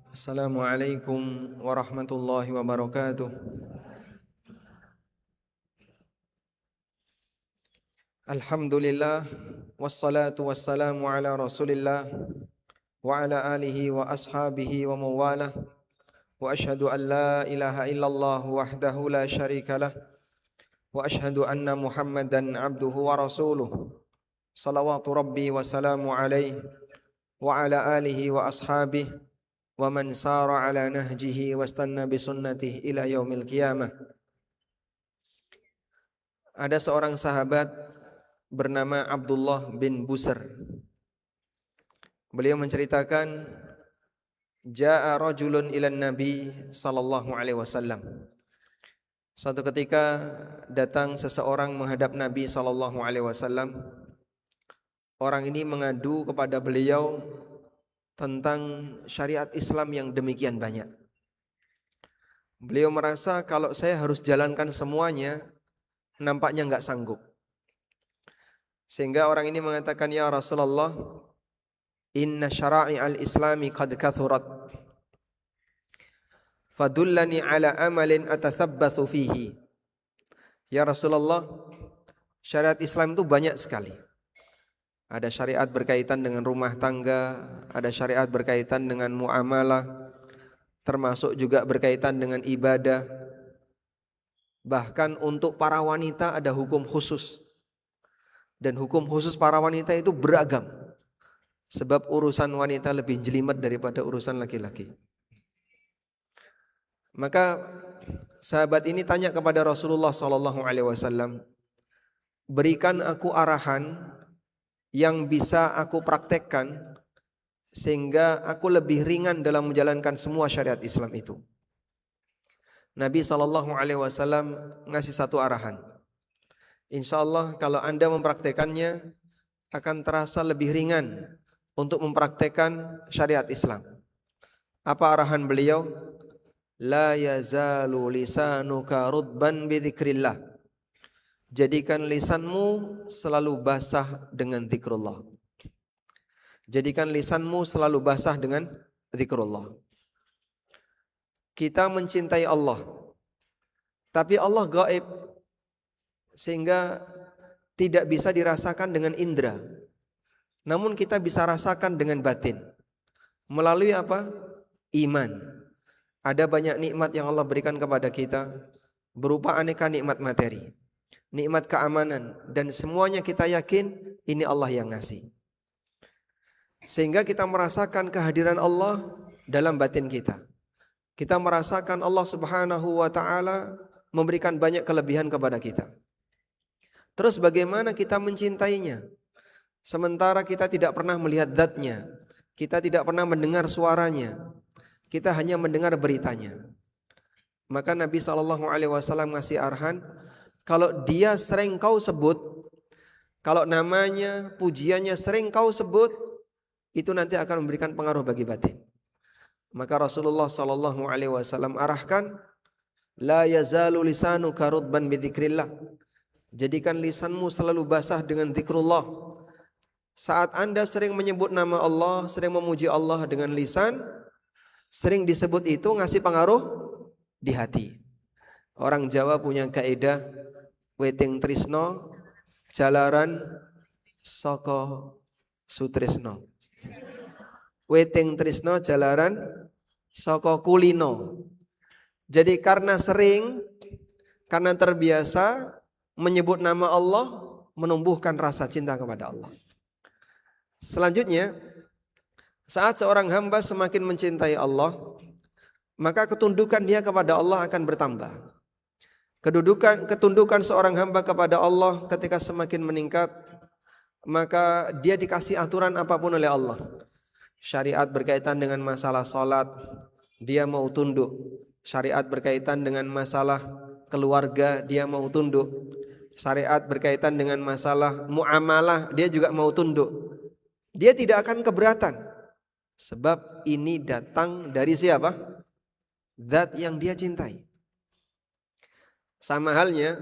Assalamualaikum warahmatullahi wabarakatuh. Alhamdulillah wassalatu wassalamu ala Rasulillah wa ala alihi wa ashabihi wa mawalah wa ashhadu an la ilaha illallah wahdahu la syarikalah wa ashhadu anna Muhammadan abduhu wa rasuluh salawatu rabbi wa salamu alaihi wa ala alihi wa ashabihi wa man sara ala nahjihi wastanna bisunnatihi ila yaumil qiyamah. Ada seorang sahabat bernama Abdullah bin Busr. Beliau menceritakan, Ja'a rajulun ilan Nabi sallallahu alaihi wasallam. Suatu ketika datang seseorang menghadap Nabi sallallahu alaihi wasallam. Orang ini mengadu kepada beliau tentang syariat Islam yang demikian banyak. Beliau merasa kalau saya harus jalankan semuanya, nampaknya enggak sanggup. Sehingga orang ini mengatakan, ya Rasulullah, inna syara'i al-islami qad kathurat, fadullani ala amalin atathabbathu fihi. Ya Rasulullah, syariat Islam itu banyak sekali. Ada syariat berkaitan dengan rumah tangga, ada syariat berkaitan dengan muamalah, termasuk juga berkaitan dengan ibadah. Bahkan untuk para wanita ada hukum khusus. Dan hukum khusus para wanita itu beragam. Sebab urusan wanita lebih jelimet daripada urusan laki-laki. Maka sahabat ini tanya kepada Rasulullah SAW, berikan aku arahan yang bisa aku praktekkan sehingga aku lebih ringan dalam menjalankan semua syariat Islam itu. Nabi SAW ngasih satu arahan. InsyaAllah kalau anda mempraktekannya akan terasa lebih ringan untuk mempraktekkan syariat Islam. Apa arahan beliau? La yazalu lisanuka rudban bidzikrillah. Jadikan lisanmu selalu basah dengan zikrullah. Jadikan lisanmu selalu basah dengan zikrullah. Kita mencintai Allah, tapi Allah gaib, sehingga tidak bisa dirasakan dengan indera. Namun kita bisa rasakan dengan batin. Melalui apa? Iman. Ada banyak nikmat yang Allah berikan kepada kita, berupa aneka nikmat materi, nikmat keamanan, dan semuanya kita yakin ini Allah yang ngasih. Sehingga kita merasakan kehadiran Allah dalam batin kita. Kita merasakan Allah Subhanahu wa ta'ala memberikan banyak kelebihan kepada kita. Terus bagaimana kita mencintainya? Sementara kita tidak pernah melihat zatnya, kita tidak pernah mendengar suaranya, kita hanya mendengar beritanya. Maka Nabi SAW ngasih arahan, kalau dia sering kau sebut, kalau namanya, pujiannya sering kau sebut, itu nanti akan memberikan pengaruh bagi batin. Maka Rasulullah SAW arahkan, la yazalu lisanuka rudban bidzikrillah. Jadikan lisanmu selalu basah dengan zikrullah. Saat anda sering menyebut nama Allah, sering memuji Allah dengan lisan, sering disebut itu ngasih pengaruh di hati. Orang Jawa punya kaidah, weting trisno jalaran saka sutrisno. Weting trisno jalaran saka kulino. Jadi karena sering, karena terbiasa menyebut nama Allah, menumbuhkan rasa cinta kepada Allah. Selanjutnya, saat seorang hamba semakin mencintai Allah, maka ketundukan dia kepada Allah akan bertambah. Ketundukan seorang hamba kepada Allah ketika semakin meningkat, maka dia dikasih aturan apapun oleh Allah. Syariat berkaitan dengan masalah salat, dia mau tunduk. Syariat berkaitan dengan masalah keluarga, dia mau tunduk. Syariat berkaitan dengan masalah muamalah, dia juga mau tunduk. Dia tidak akan keberatan, sebab ini datang dari siapa? Zat yang dia cintai. Sama halnya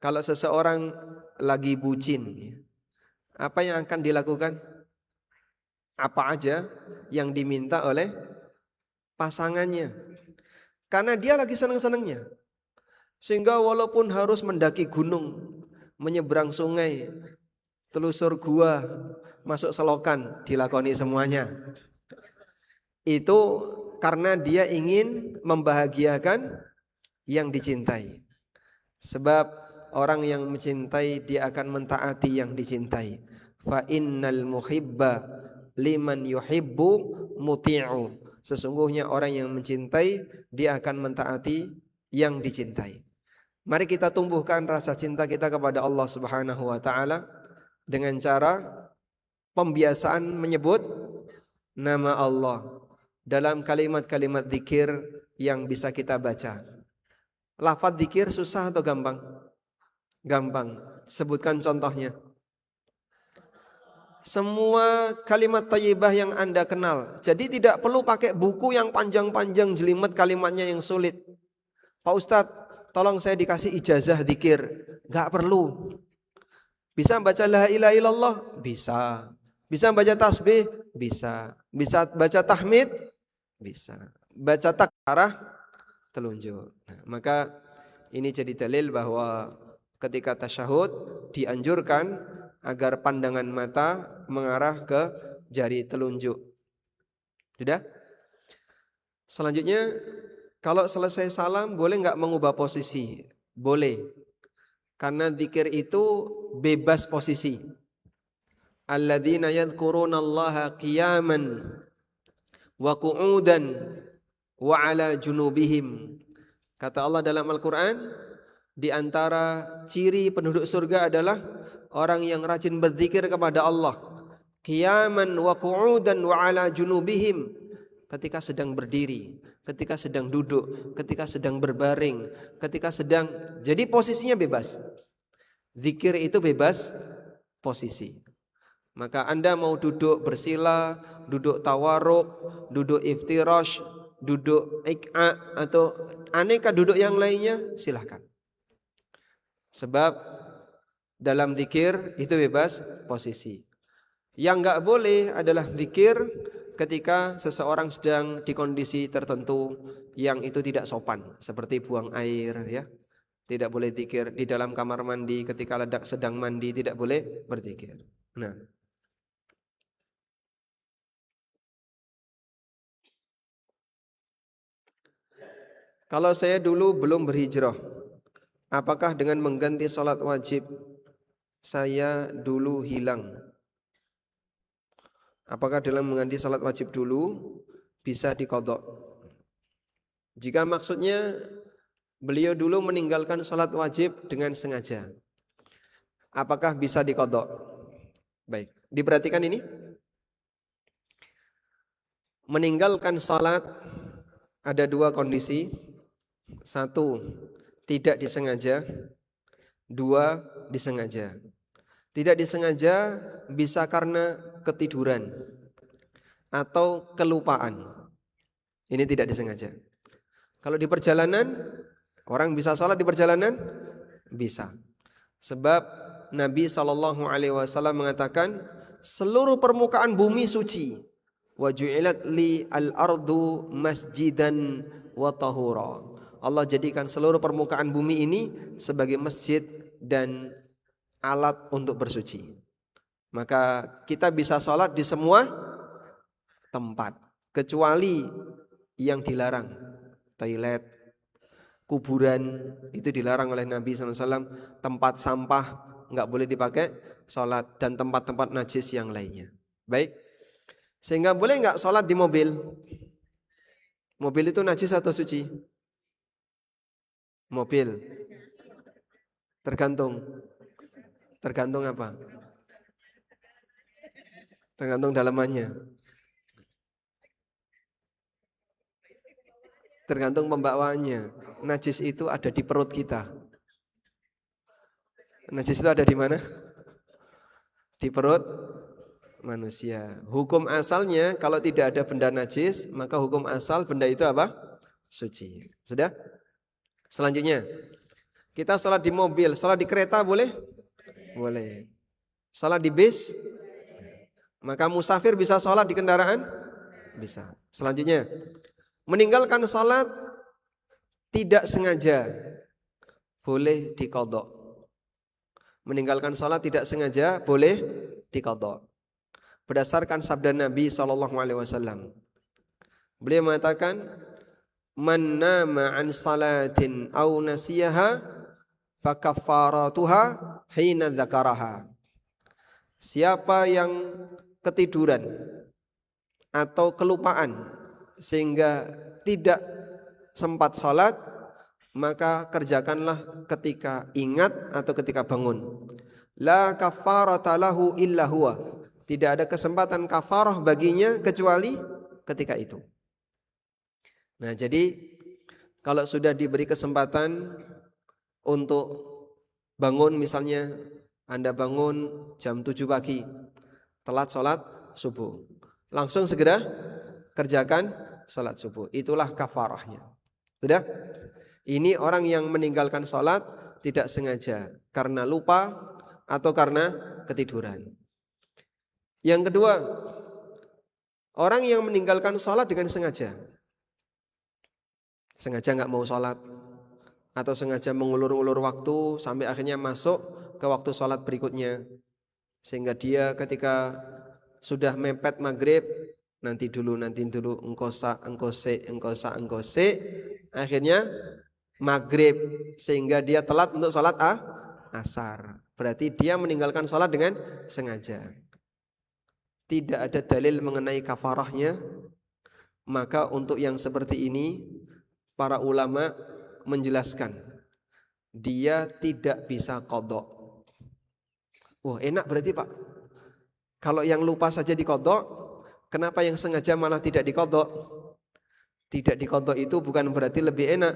kalau seseorang lagi bucin, apa yang akan dilakukan? Apa aja yang diminta oleh pasangannya. Karena dia lagi seneng-senengnya. Sehingga walaupun harus mendaki gunung, menyeberang sungai, telusur gua, masuk selokan, dilakoni semuanya. Itu karena dia ingin membahagiakan yang dicintai. Sebab orang yang mencintai dia akan mentaati yang dicintai. Fa innal muhibba liman yuhibbu muti'u. Sesungguhnya orang yang mencintai dia akan mentaati yang dicintai. Mari kita tumbuhkan rasa cinta kita kepada Allah Subhanahu wa taala dengan cara pembiasaan menyebut nama Allah dalam kalimat-kalimat zikir yang bisa kita baca. Lafaz zikir susah atau gampang? Gampang. Sebutkan contohnya. Semua kalimat thayyibah yang Anda kenal. Jadi tidak perlu pakai buku yang panjang-panjang jelimet kalimatnya yang sulit. Pak Ustadz, tolong saya dikasih ijazah zikir. Gak perlu. Bisa baca la ilaha illallah? Bisa. Bisa baca tasbih? Bisa. Bisa baca tahmid? Bisa. Baca takbirah? Telunjuk. Nah, maka ini jadi dalil bahwa ketika tasyahud dianjurkan agar pandangan mata mengarah ke jari telunjuk. Sudah? Selanjutnya, kalau selesai salam boleh nggak mengubah posisi? Boleh. Karena zikir itu bebas posisi. Alladzina yadhkurunallaha qiyaman wa qu'udan wa ala junubihim. Kata Allah dalam Al-Quran, di antara ciri penduduk surga adalah orang yang rajin berzikir kepada Allah. Qiyaman wa qu'udan wa ala junubihim. Ketika sedang berdiri, ketika sedang duduk, ketika sedang berbaring, ketika sedang, jadi posisinya bebas. Zikir itu bebas posisi. Maka Anda mau duduk bersila, duduk tawarruk, duduk iftirash, duduk ik'a atau aneka duduk yang lainnya, silahkan. Sebab dalam zikir itu bebas posisi. Yang enggak boleh adalah zikir ketika seseorang sedang di kondisi tertentu yang itu tidak sopan, seperti buang air, ya. Tidak boleh zikir di dalam kamar mandi ketika sedang mandi, tidak boleh berzikir. Nah, kalau saya dulu belum berhijrah, apakah dengan mengganti sholat wajib saya dulu hilang? Apakah dalam mengganti sholat wajib dulu bisa diqadha? Jika maksudnya beliau dulu meninggalkan sholat wajib dengan sengaja, apakah bisa diqadha? Baik, diperhatikan ini. Meninggalkan sholat ada dua kondisi. Satu, tidak disengaja. Dua, disengaja. Tidak disengaja bisa karena ketiduran atau kelupaan. Ini tidak disengaja. Kalau di perjalanan, orang bisa sholat di perjalanan? Bisa. Sebab Nabi SAW mengatakan, seluruh permukaan bumi suci. Wa ju'ilat li al-ardu masjidan wa tahura. Allah jadikan seluruh permukaan bumi ini sebagai masjid dan alat untuk bersuci. Maka kita bisa sholat di semua tempat, kecuali yang dilarang. Toilet, kuburan, itu dilarang oleh Nabi SAW. Tempat sampah nggak boleh dipakai sholat, dan tempat-tempat najis yang lainnya. Baik, sehingga boleh nggak sholat di mobil? Mobil itu najis atau suci? Mobil tergantung apa? Tergantung dalamannya. Tergantung pembawaannya. Najis itu ada di perut kita. Najis itu ada di mana? Di perut manusia. Hukum asalnya kalau tidak ada benda najis, maka hukum asal benda itu apa? Suci. Sudah? Selanjutnya, kita sholat di mobil, sholat di kereta boleh? Boleh. Sholat di bis? Maka musafir bisa sholat di kendaraan? Bisa. Selanjutnya, Meninggalkan salat tidak sengaja boleh diqadha. Meninggalkan salat tidak sengaja boleh diqadha. Berdasarkan sabda Nabi SAW. Beliau mengatakan, "Man nama an salatin aw nasiyaha fakaffaratuha hina dzakaraha." Siapa yang ketiduran atau kelupaan sehingga tidak sempat salat, maka kerjakanlah ketika ingat atau ketika bangun. La kaffarata lahu illa huwa. Tidak ada kesempatan kafarah baginya kecuali ketika itu. Nah, jadi kalau sudah diberi kesempatan untuk bangun, misalnya Anda bangun jam 7 pagi, telat sholat subuh, langsung segera kerjakan sholat subuh. Itulah kafarahnya. Sudah? Ini orang yang meninggalkan sholat tidak sengaja, karena lupa atau karena ketiduran. Yang kedua, orang yang meninggalkan sholat dengan sengaja. Sengaja nggak mau sholat, atau sengaja mengulur-ulur waktu sampai akhirnya masuk ke waktu sholat berikutnya, sehingga dia ketika sudah mepet maghrib, nanti dulu, engkosa, akhirnya maghrib, sehingga dia telat untuk sholat asar. Berarti dia meninggalkan sholat dengan sengaja. Tidak ada dalil mengenai kafarahnya. Maka untuk yang seperti ini, para ulama menjelaskan dia tidak bisa qadha. Wah, enak berarti Pak. Kalau yang lupa saja diqadha, kenapa yang sengaja malah tidak diqadha? Tidak diqadha itu bukan berarti lebih enak,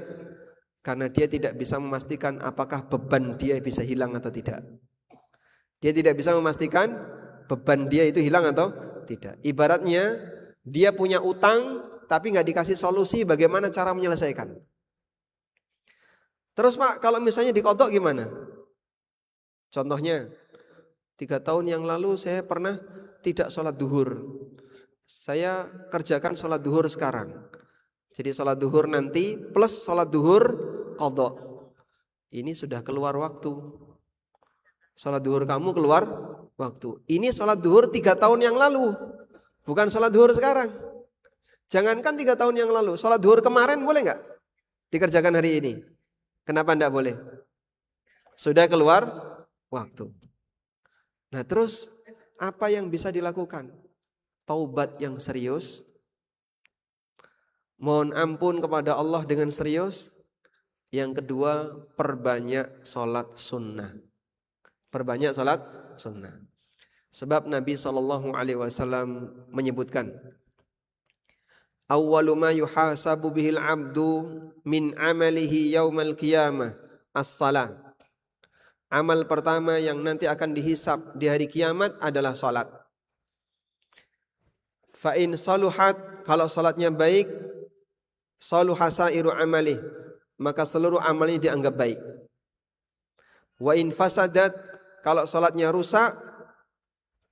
karena dia tidak bisa memastikan apakah beban dia bisa hilang atau tidak. Dia tidak bisa memastikan beban dia itu hilang atau tidak. Ibaratnya dia punya utang tapi nggak dikasih solusi bagaimana cara menyelesaikan. Terus Pak, kalau misalnya diqadha gimana? Contohnya, 3 tahun yang lalu saya pernah tidak sholat duhur. Saya kerjakan sholat duhur sekarang. Jadi sholat duhur nanti plus sholat duhur qadha. Ini sudah keluar waktu. Sholat duhur kamu keluar waktu. Ini sholat duhur 3 tahun yang lalu, bukan sholat duhur sekarang. Jangankan 3 tahun yang lalu, sholat duhur kemarin boleh nggak dikerjakan hari ini? Kenapa enggak boleh? Sudah keluar waktu. Nah, terus apa yang bisa dilakukan? Taubat yang serius, mohon ampun kepada Allah dengan serius. Yang kedua, perbanyak sholat sunnah. Perbanyak sholat sunnah. Sebab Nabi SAW menyebutkan, awwalu ma yuhasabu bihil abdu min amalihi yaumal qiyamah as-salah. Amal pertama yang nanti akan dihisab di hari kiamat adalah salat. Fa in saluhat, kalau salatnya baik, saluha sairu amali, maka seluruh amalnya dianggap baik. Wa in fasadat, kalau salatnya rusak,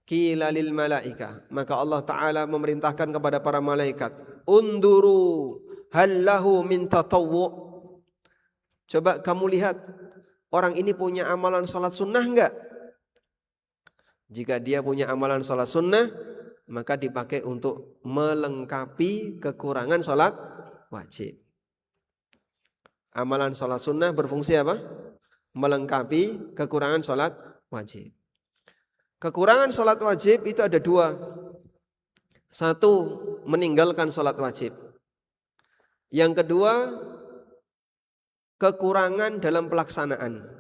qila lil malaika, maka Allah Ta'ala memerintahkan kepada para malaikat, unduru hal lahu min tatawwu'. Coba kamu lihat, orang ini punya amalan salat sunnah enggak? Jika dia punya amalan salat sunnah, maka dipakai untuk melengkapi kekurangan salat wajib. Amalan salat sunnah berfungsi apa? Melengkapi kekurangan salat wajib. Kekurangan salat wajib itu ada 2. 1, meninggalkan salat wajib. Yang kedua, kekurangan dalam pelaksanaan.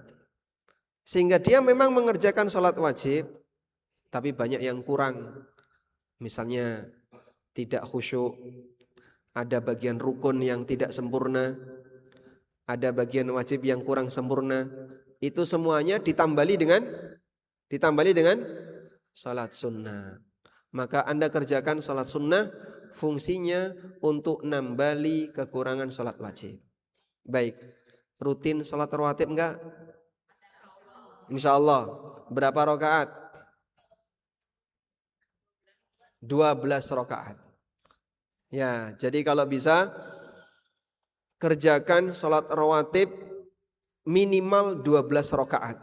Sehingga dia memang mengerjakan salat wajib, tapi banyak yang kurang. Misalnya tidak khusyuk, ada bagian rukun yang tidak sempurna, ada bagian wajib yang kurang sempurna. Itu semuanya ditambali dengan salat sunnah. Maka Anda kerjakan salat sunnah, fungsinya untuk nambali kekurangan salat wajib. Baik, rutin salat rawatib enggak? Insya Allah. Berapa rakaat? 12 rakaat. Ya, jadi kalau bisa kerjakan sholat rawatib minimal 12 rakaat.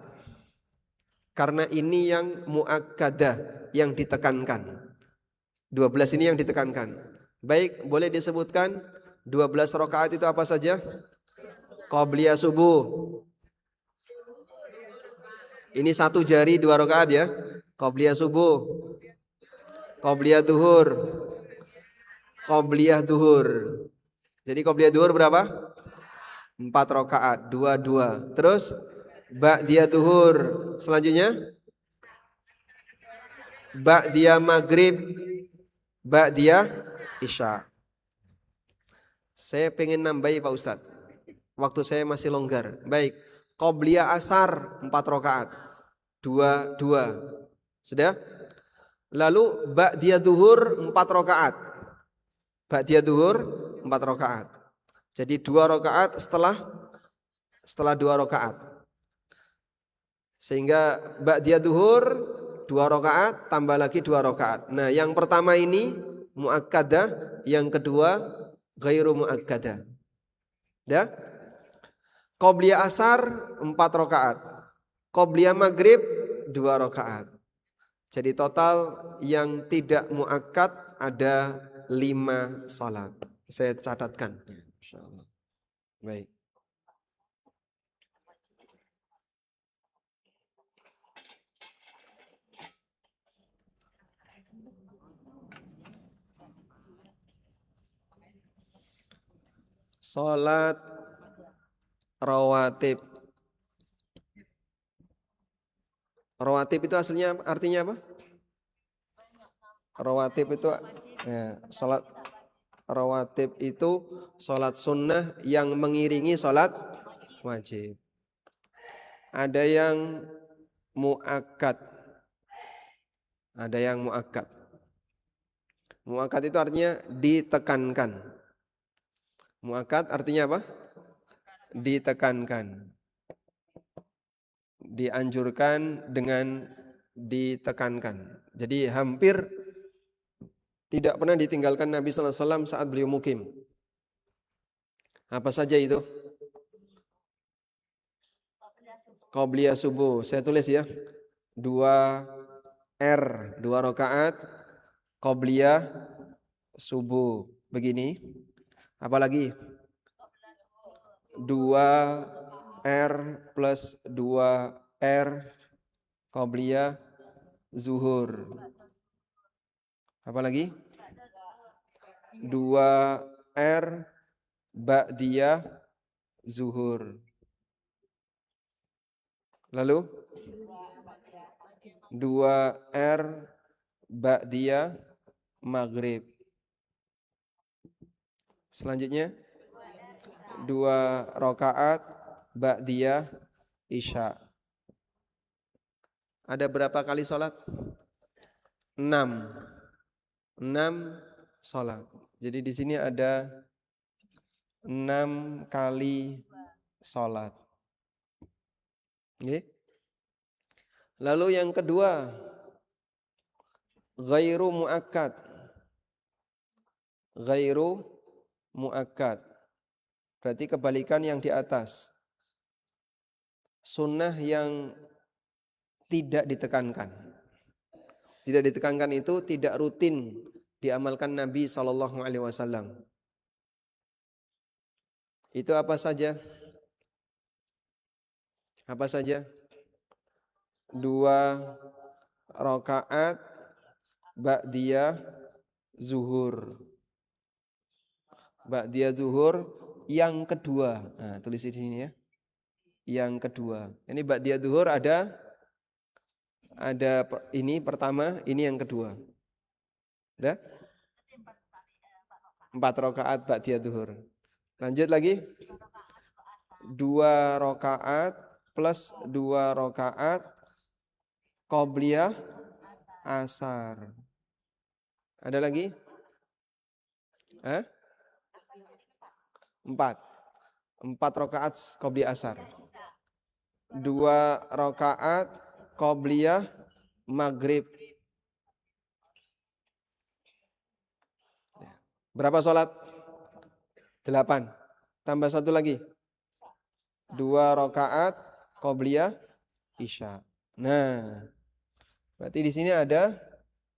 Karena ini yang muakkadah, yang ditekankan. 12 ini yang ditekankan. Baik, boleh disebutkan 12 rakaat itu apa saja? Qabliyah subuh. Ini satu jari 2 rakaat ya. Qabliyah subuh, qabliyah duhur, qabliyah duhur. Jadi qabliyah duhur berapa? 4 rakaat, 2 2. Terus ba'diyah duhur. Selanjutnya ba'diyah maghrib, ba'diyah isya. Saya pengen nambahi Pak Ustadz. Waktu saya masih longgar. Baik, qabliyah asar 4 rakaat. 2 2. Sudah? Lalu ba'diyah duhur 4 rakaat. Ba'diyah duhur 4 rakaat. Jadi 2 rakaat setelah 2 rakaat. Sehingga ba'diyah duhur 2 rakaat tambah lagi 2 rakaat. Nah, yang pertama ini muakkadah, yang kedua ghairu muakkadah. Ya? Qobliyah asar 4 rakaat. Qobliyah maghrib 2 rakaat. Jadi total yang tidak muakkad ada 5 salat. Saya catatkan. Insyaallah. Baik. Salat rawatib. Rawatib itu aslinya artinya apa? Rawatib itu ya, salat rawatib itu salat sunnah yang mengiringi salat wajib. Ada yang muakkad. Ada yang muakkad. Muakkad itu artinya ditekankan. Muakkad artinya apa? Ditekankan. Dianjurkan dengan ditekankan. Jadi hampir tidak pernah ditinggalkan Nabi sallallahu alaihi wasallam saat beliau mukim. Apa saja itu? Qabliyah subuh. Saya tulis ya. 2 2 rakaat qabliyah subuh. Begini. Apalagi? 2 plus 2 qabliyah zuhur. Apalagi? 2 ba'diyah zuhur. Lalu 2 ba'diyah maghrib. Selanjutnya 2 rakaat ba'diyah isya. Ada berapa kali sholat? 6. 6 sholat. Jadi di sini ada 6 kali sholat. Okay. Lalu yang kedua, ghairu muakkad. Ghairu muakkad. Berarti kebalikan yang di atas. Sunnah yang tidak ditekankan. Tidak ditekankan itu tidak rutin diamalkan Nabi SAW. Itu apa saja? Apa saja? 2 rakaat ba'diyah zuhur. Ba'diyah zuhur yang kedua. Nah, tulis di sini ya. Yang kedua. Ini ba'diyah zuhur ada ini pertama, ini yang kedua. Udah? 4 rakaat ba'diyah zuhur. Lanjut lagi. 2 rakaat plus 2 rakaat qabliyah asar. Ada lagi? 4 rakaat qabliyah asar. 2 rakaat qabliyah maghrib. Berapa sholat? 8. Tambah satu lagi. 2 rakaat qobliyah isya. Nah, berarti di sini ada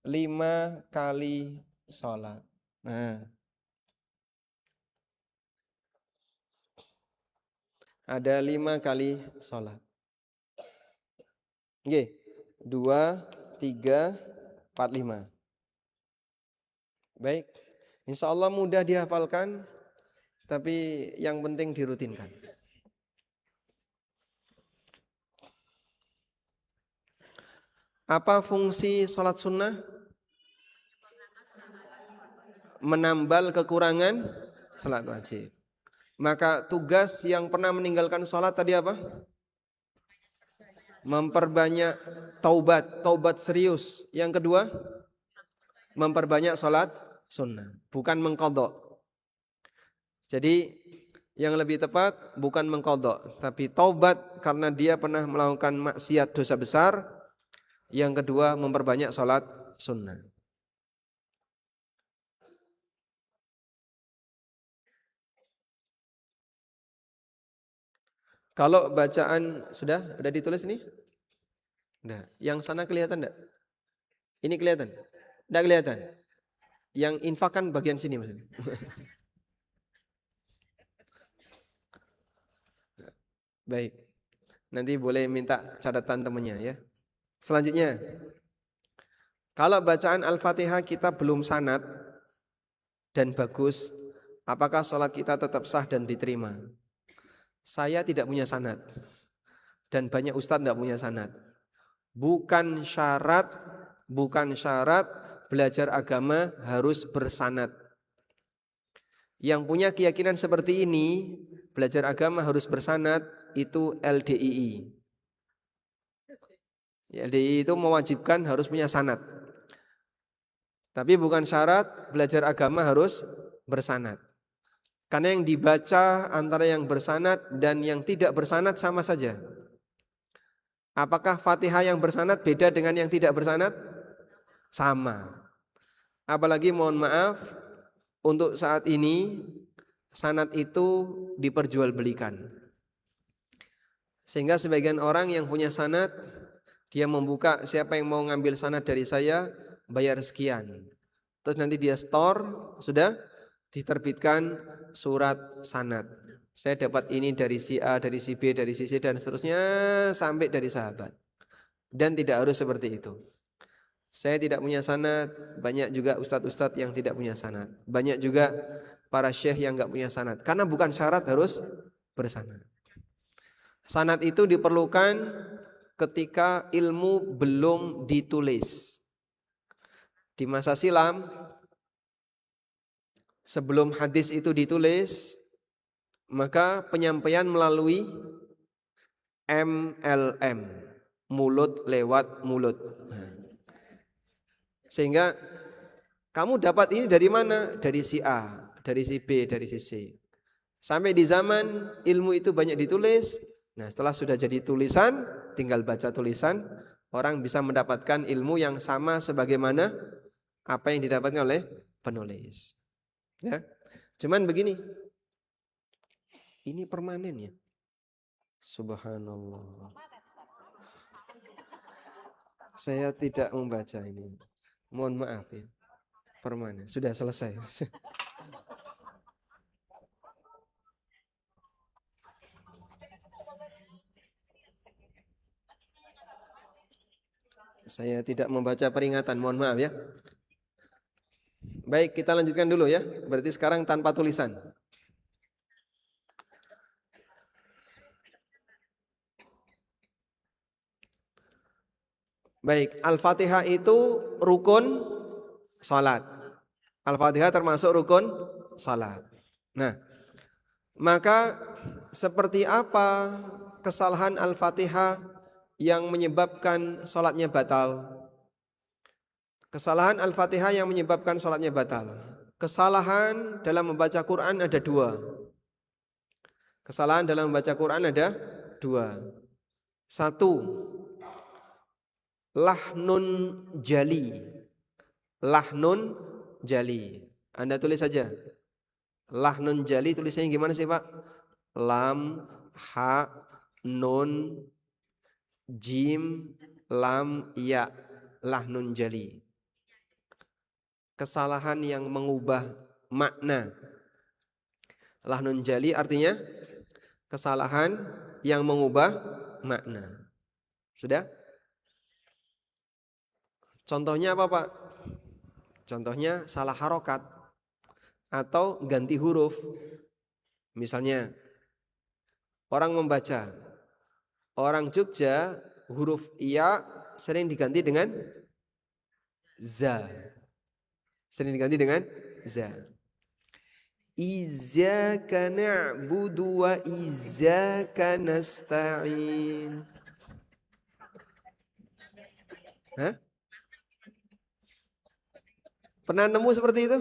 5 kali sholat. Nah, ada 5 kali sholat. Oke, 2, 3, 4, 5. Baik, insya Allah mudah dihafalkan, tapi yang penting dirutinkan. Apa fungsi sholat sunnah? Menambal kekurangan sholat wajib. Maka tugas yang pernah meninggalkan sholat tadi apa? Memperbanyak taubat serius. Yang kedua, memperbanyak sholat sunnah, bukan mengqadha. Jadi yang lebih tepat bukan mengqadha, tapi taubat karena dia pernah melakukan maksiat dosa besar. Yang kedua, memperbanyak sholat sunnah. Kalau bacaan sudah ditulis ini? Udah. Yang sana kelihatan enggak? Ini kelihatan? Enggak kelihatan. Yang infak kan bagian sini maksudnya. Baik. Nanti boleh minta catatan temannya ya. Selanjutnya, kalau bacaan Al-Fatihah kita belum sanad dan bagus, apakah sholat kita tetap sah dan diterima? Saya tidak punya sanad dan banyak ustadz tidak punya sanad. Bukan syarat belajar agama harus bersanad. Yang punya keyakinan seperti ini, belajar agama harus bersanad, itu LDII. LDII itu mewajibkan harus punya sanad. Tapi bukan syarat belajar agama harus bersanad. Karena yang dibaca antara yang bersanad dan yang tidak bersanad sama saja. Apakah Fatihah yang bersanad beda dengan yang tidak bersanad? Sama. Apalagi mohon maaf, untuk saat ini sanad itu diperjualbelikan. Sehingga sebagian orang yang punya sanad, dia membuka siapa yang mau ngambil sanad dari saya, bayar sekian. Terus nanti dia store, sudah diterbitkan surat sanad. Saya dapat ini dari si A, dari si B, dari si C dan seterusnya sampai dari sahabat. Dan tidak harus seperti itu. Saya tidak punya sanad, banyak juga ustadz-ustadz yang tidak punya sanad. Banyak juga para syekh yang enggak punya sanad. Karena bukan syarat harus bersanad. Sanad itu diperlukan ketika ilmu belum ditulis. Di masa silam, sebelum hadis itu ditulis, maka penyampaian melalui MLM, mulut lewat mulut. Sehingga kamu dapat ini dari mana? Dari si A, dari si B, dari si C. Sampai di zaman ilmu itu banyak ditulis. Nah, setelah sudah jadi tulisan, tinggal baca tulisan, orang bisa mendapatkan ilmu yang sama sebagaimana apa yang didapatkan oleh penulis. Ya. Cuman begini, ini permanen ya. Subhanallah. Saya tidak membaca ini. Mohon maaf ya. Permanen. Sudah selesai. Saya tidak membaca peringatan. Mohon maaf ya. Baik, kita lanjutkan dulu ya. Berarti sekarang tanpa tulisan. Baik, Al-Fatihah itu rukun salat. Al-Fatihah termasuk rukun salat. Nah, maka seperti apa kesalahan Al-Fatihah yang menyebabkan salatnya batal? Kesalahan Al-Fatihah yang menyebabkan salatnya batal. Kesalahan dalam membaca Quran ada 2. Kesalahan dalam membaca Quran ada 2. 1, lahnun jali. Lahnun jali. Anda tulis saja. Lah nun jali tulisannya gimana sih Pak? Lam, ha, nun, jim, lam, ya. Lah nun jali. Kesalahan yang mengubah makna. Lah nun jali artinya kesalahan yang mengubah makna. Sudah? Contohnya apa Pak? Contohnya salah harokat atau ganti huruf. Misalnya orang membaca, orang Jogja huruf iya sering diganti dengan za. Sering diganti dengan za. Iyyaka na'budu wa iyyaka nasta'in. Hah? Pernah nemu seperti itu?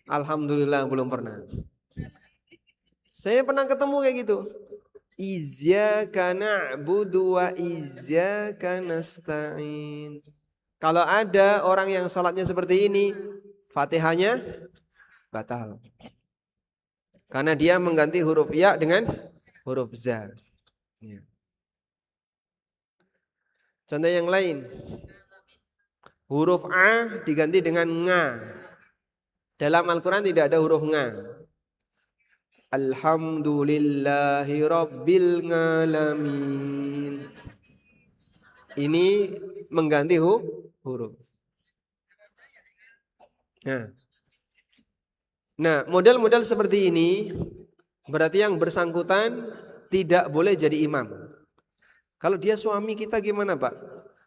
Alhamdulillah belum pernah. Saya pernah ketemu kayak gitu. Iyyaka na'budu wa iyyaka nasta'in. Kalau ada orang yang sholatnya seperti ini, Fatihahnya batal. Karena dia mengganti huruf ya dengan huruf za. Ya. Contoh yang lain. Huruf A diganti dengan nga. Dalam Al-Quran tidak ada huruf nga. Alhamdulillahi rabbil alamin. Ini mengganti huruf. Nah, model-model seperti ini berarti yang bersangkutan tidak boleh jadi imam. Kalau dia suami kita gimana Pak?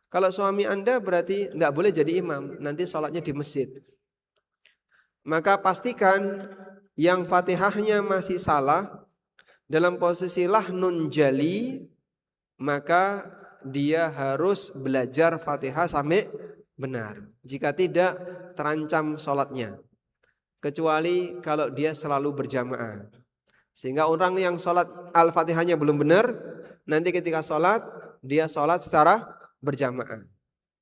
Kalau suami Anda berarti tidak boleh jadi imam. Nanti sholatnya di masjid. Maka pastikan yang Fatihahnya masih salah dalam posisi lah nun jali, maka dia harus belajar Fatihah sampai benar. Jika tidak, terancam sholatnya. Kecuali kalau dia selalu berjamaah. Sehingga orang yang sholat Al-Fatihahnya belum benar, nanti ketika sholat, dia sholat secara berjamaah.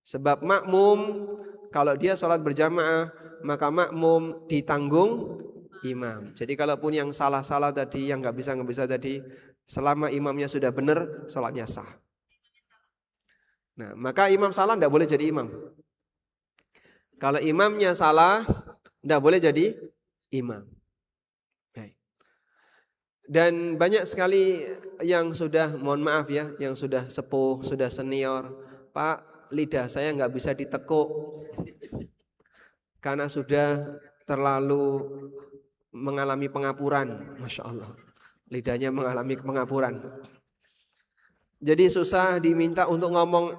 Sebab makmum, kalau dia sholat berjamaah, maka makmum ditanggung imam. Jadi kalaupun yang salah-salah tadi, yang nggak bisa tadi, selama imamnya sudah benar, sholatnya sah. Nah, maka imam salah tidak boleh jadi imam. Kalau imamnya salah, tidak boleh jadi imam. Baik. Dan banyak sekali yang sudah, mohon maaf ya, yang sudah sepuh, sudah senior, Pak, lidah saya nggak bisa ditekuk karena sudah terlalu mengalami pengapuran. Masya Allah, lidahnya mengalami pengapuran. Jadi susah diminta untuk ngomong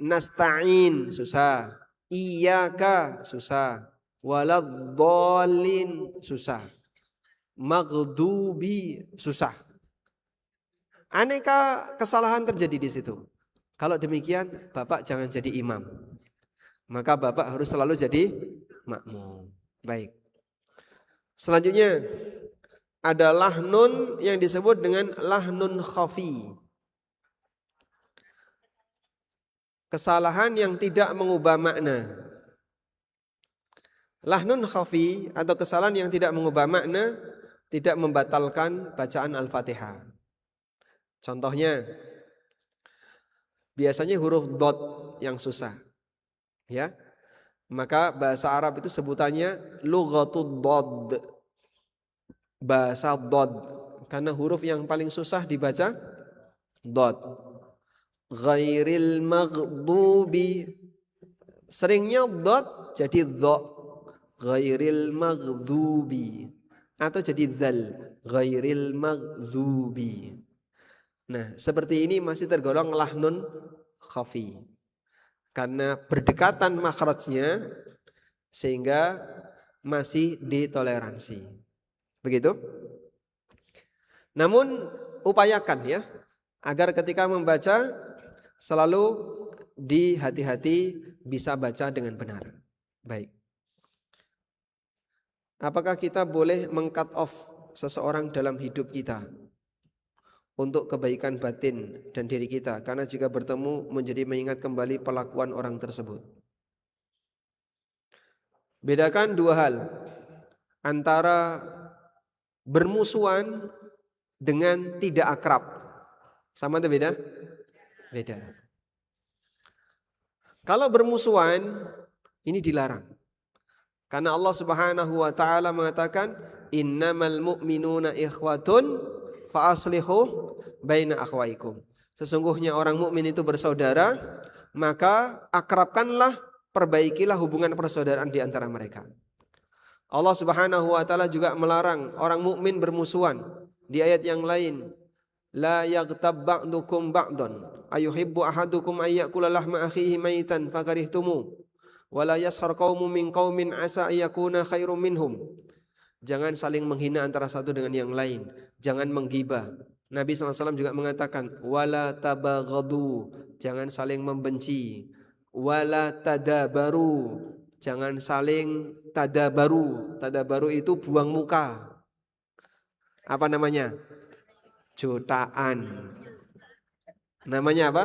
nasta'in, susah. Iyyaka, susah. Waladhdallin, susah. Maghdubi, susah. Aneka kesalahan terjadi di situ. Kalau demikian, Bapak jangan jadi imam. Maka Bapak harus selalu jadi makmum. Baik. Selanjutnya ada lahnun yang disebut dengan lahnun khafi. Kesalahan yang tidak mengubah makna. Lahnun khafi atau kesalahan yang tidak mengubah makna tidak membatalkan bacaan Al-Fatihah. Contohnya, biasanya huruf dot yang susah. Ya. Maka bahasa Arab itu sebutannya lughatud dod. Bahasa dod. Karena huruf yang paling susah dibaca dot. Ghairil maghdubi. Seringnya dot jadi dha. Ghairil maghdubi. Atau jadi dzal. Ghairil maghdubi. Nah, seperti ini masih tergolong lahnun khafi. Karena berdekatan makhrajnya sehingga masih ditoleransi. Begitu? Namun upayakan ya agar ketika membaca selalu dihati-hati bisa baca dengan benar. Baik. Apakah kita boleh meng-cut off seseorang dalam hidup kita untuk kebaikan batin dan diri kita? Karena jika bertemu menjadi mengingat kembali perlakuan orang tersebut. Bedakan dua hal antara bermusuhan dengan tidak akrab. Sama atau beda? Beda. Kalau bermusuhan ini dilarang. Karena Allah Subhanahu wa taala mengatakan innamal mu'minuna ikhwatun fa aslihu baina akhwaikum. Sesungguhnya orang mukmin itu bersaudara, maka akrabkanlah, perbaikilah hubungan persaudaraan di antara mereka. Allah Subhanahu wa taala juga melarang orang mukmin bermusuhan di ayat yang lain. La yaghtab ba'dukum ba'dan ayuhibbu ahadukum ayyakula lahma akhihi maitan fakarihtumu wala yashar qaumun min qaumin asa ayyakuna khairum minhum. Jangan saling menghina antara satu dengan yang lain, jangan menggibah. Nabi SAW juga mengatakan wala tabaghadu, jangan saling membenci. Wala tadabaru, jangan saling tadabaru. Tadabaru itu buang muka. Apa namanya? Jotaan. Namanya apa?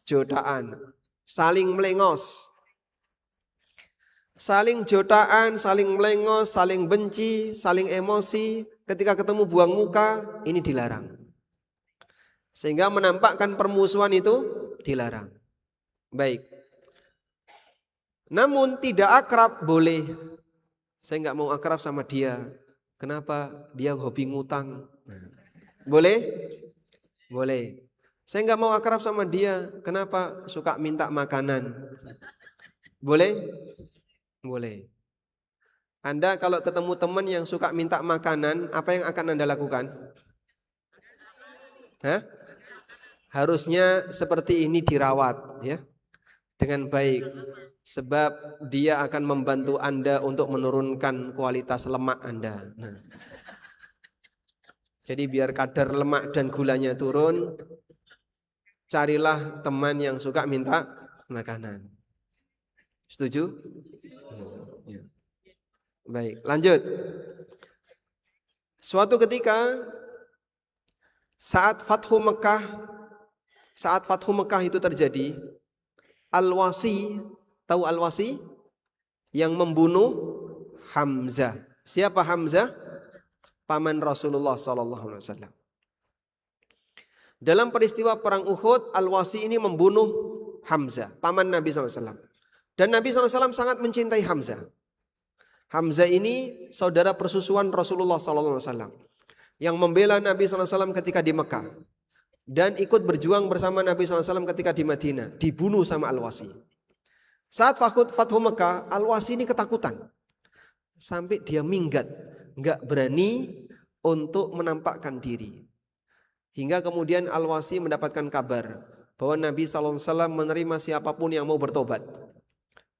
Jotaan. Saling melengos. Saling jotaan, saling melengos, saling benci, saling emosi, ketika ketemu buang muka, ini dilarang. Sehingga menampakkan permusuhan itu dilarang. Baik. Namun tidak akrab boleh. Saya nggak mau akrab sama dia. Kenapa? Dia hobi ngutang. Boleh? Boleh. Saya nggak mau akrab sama dia. Kenapa? Suka minta makanan. Boleh? Boleh. Anda kalau ketemu teman yang suka minta makanan, apa yang akan Anda lakukan? Hah? Harusnya seperti ini dirawat, ya, dengan baik. Sebab dia akan membantu Anda untuk menurunkan kualitas lemak Anda. Nah, jadi biar kadar lemak dan gulanya turun, carilah teman yang suka minta makanan. Setuju? Ya. Baik, lanjut. Suatu ketika saat Fathu Mekah itu terjadi, Al-Wasi, tahu Al-Wasi? Yang membunuh Hamzah. Siapa Hamzah? Paman Rasulullah SAW. Dalam peristiwa perang Uhud, Al-Wasi ini membunuh Hamzah, paman Nabi SAW. Dan Nabi SAW sangat mencintai Hamzah. Hamzah ini saudara persusuan Rasulullah SAW yang membela Nabi SAW ketika di Mekah dan ikut berjuang bersama Nabi SAW ketika di Madinah, dibunuh sama Al-Wasi. Saat Fathu Mekah, Al-Wasi ini ketakutan sampai dia minggat, nggak berani untuk menampakkan diri. Hingga kemudian Al-Wasi mendapatkan kabar bahwa Nabi SAW menerima siapapun yang mau bertobat.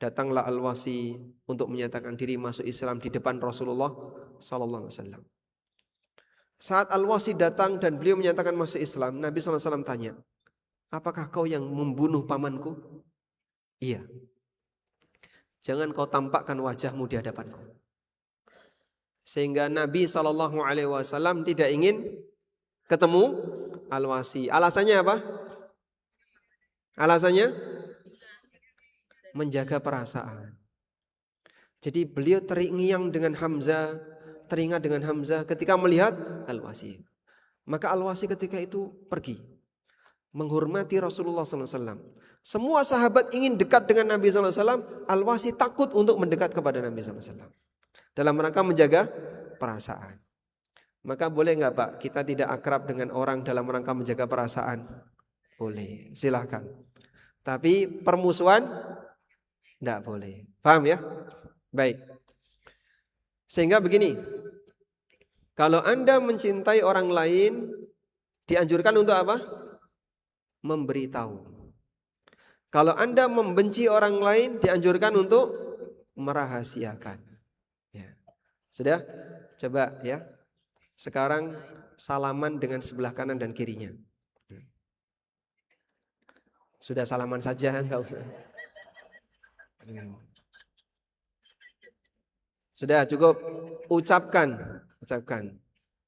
Datanglah Al-Wasi untuk menyatakan diri masuk Islam di depan Rasulullah SAW. Saat Al-Wasi datang dan beliau menyatakan masuk Islam, Nabi SAW tanya, apakah kau yang membunuh pamanku? Iya. Jangan kau tampakkan wajahmu di hadapanku. Sehingga Nabi SAW tidak ingin ketemu Al-Wasi. Alasannya apa? Alasannya menjaga perasaan. Jadi beliau teringat dengan Hamzah ketika melihat Al-Wasi. Maka Al-Wasi ketika itu pergi menghormati Rasulullah SAW. Semua sahabat ingin dekat dengan Nabi SAW. Al-Wasi takut untuk mendekat kepada Nabi SAW. Dalam rangka menjaga perasaan. Maka boleh nggak Pak, kita tidak akrab dengan orang dalam rangka menjaga perasaan? Boleh, silahkan. Tapi permusuhan tidak boleh. Paham ya? Baik. Sehingga begini, kalau Anda mencintai orang lain, dianjurkan untuk apa? Memberitahu. Kalau Anda membenci orang lain, dianjurkan untuk merahasiakan. Ya. Sudah? Coba ya. Sekarang salaman dengan sebelah kanan dan kirinya. Sudah salaman saja, enggak usah. Sudah cukup. Ucapkan.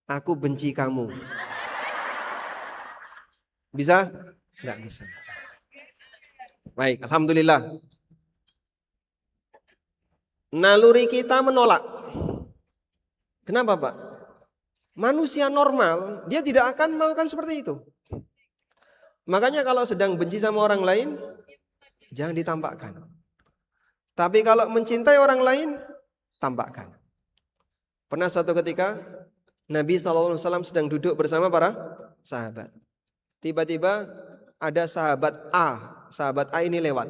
Aku benci kamu. Bisa? Enggak bisa. Baik, alhamdulillah. Naluri kita menolak. Kenapa, Pak? Manusia normal, dia tidak akan melakukan seperti itu. Makanya kalau sedang benci sama orang lain, jangan ditampakkan. Tapi kalau mencintai orang lain, tampakkan. Pernah satu ketika, Nabi SAW sedang duduk bersama para sahabat. Tiba-tiba ada sahabat A ini lewat.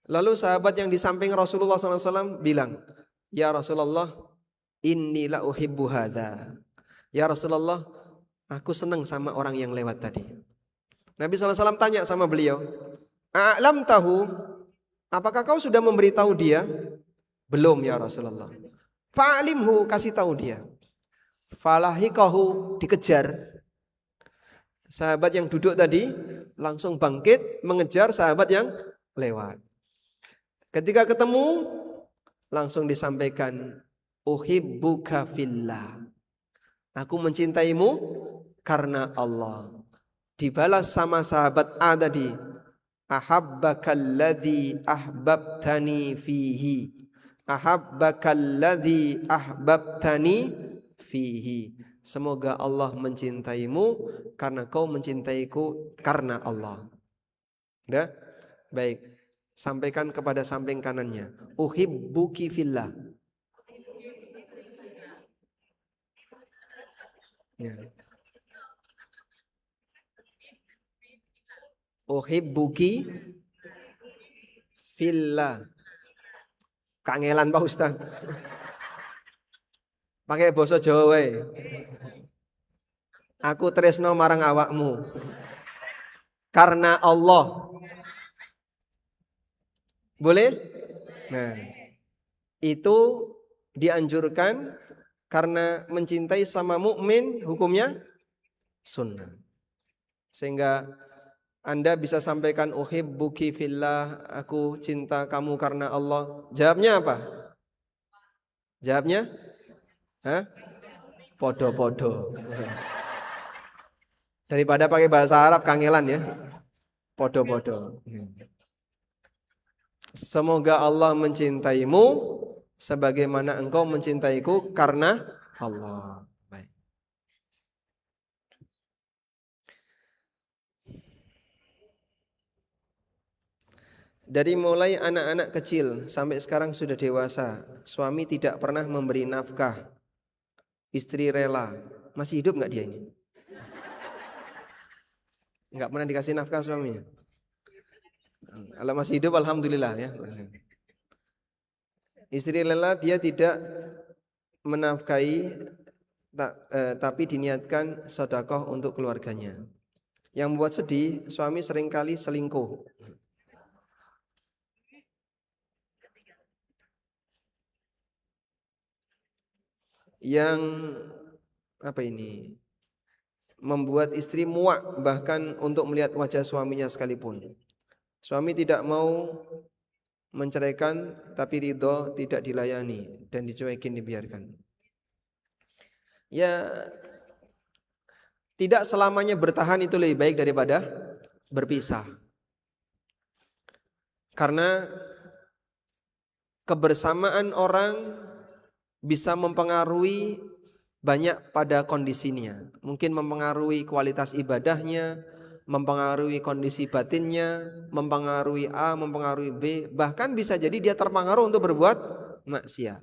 Lalu sahabat yang di samping Rasulullah SAW bilang, "Ya Rasulullah, inni la uhibbu hadza." Ya Rasulullah, aku senang sama orang yang lewat tadi. Nabi SAW tanya sama beliau, "A'lam tahu, apakah kau sudah memberitahu dia?" "Belum ya Rasulullah." "Fa'alimhu, kasih tahu dia." Falahikahu, dikejar. Sahabat yang duduk tadi langsung bangkit mengejar sahabat yang lewat. Ketika ketemu langsung disampaikan, "Uhibbuka fillah." Aku mencintaimu karena Allah. Dibalas sama sahabat A tadi, "Ahabbakalladzi ahbabtani fihi." Ahabbakalladzi ahbabtani fihi. Semoga Allah mencintaimu karena kau mencintaiku karena Allah. Udah? Baik. Sampaikan kepada samping kanannya, "Uhibbuki fillah." Ya. Uhibbuki fillah. Kangelan Pak Ustaz. Pakai basa Jawa wae. Aku tresno marang awakmu karena Allah. Boleh? Nah, itu dianjurkan karena mencintai sama mukmin hukumnya sunnah. Sehingga Anda bisa sampaikan, "Uhibbuki fillah," aku cinta kamu karena Allah. Jawabnya apa? Jawabnya? Hah? Podo-podo. Daripada pakai bahasa Arab kangelan ya. Podo-podo. Semoga Allah mencintaimu sebagaimana engkau mencintaiku karena Allah. Baik. Dari mulai anak-anak kecil sampai sekarang sudah dewasa, suami tidak pernah memberi nafkah. Istri rela. Masih hidup nggak dia ini? Nggak pernah dikasih nafkah suaminya. Kalau masih hidup alhamdulillah ya. Istri rela, dia tidak menafkahi tapi diniatkan sedekah untuk keluarganya. Yang membuat sedih, suami seringkali selingkuh. Yang membuat istri muak bahkan untuk melihat wajah suaminya sekalipun. Suami tidak mau menceraikan tapi ridho tidak dilayani dan dicuekin, dibiarkan. Ya, tidak selamanya bertahan itu lebih baik daripada berpisah. Karena kebersamaan orang bisa mempengaruhi banyak pada kondisinya. Mungkin mempengaruhi kualitas ibadahnya, mempengaruhi kondisi batinnya, mempengaruhi A, mempengaruhi B, bahkan bisa jadi dia terpengaruh untuk berbuat maksiat.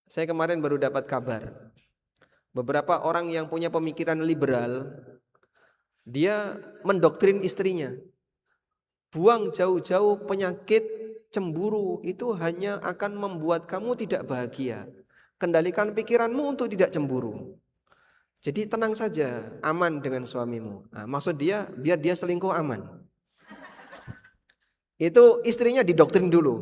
Saya kemarin baru dapat kabar, beberapa orang yang punya pemikiran liberal, dia mendoktrin istrinya, buang jauh-jauh penyakit cemburu, itu hanya akan membuat kamu tidak bahagia. Kendalikan pikiranmu untuk tidak cemburu. Jadi tenang saja, aman dengan suamimu. Nah, maksud dia biar dia selingkuh aman. Itu istrinya didoktrin dulu.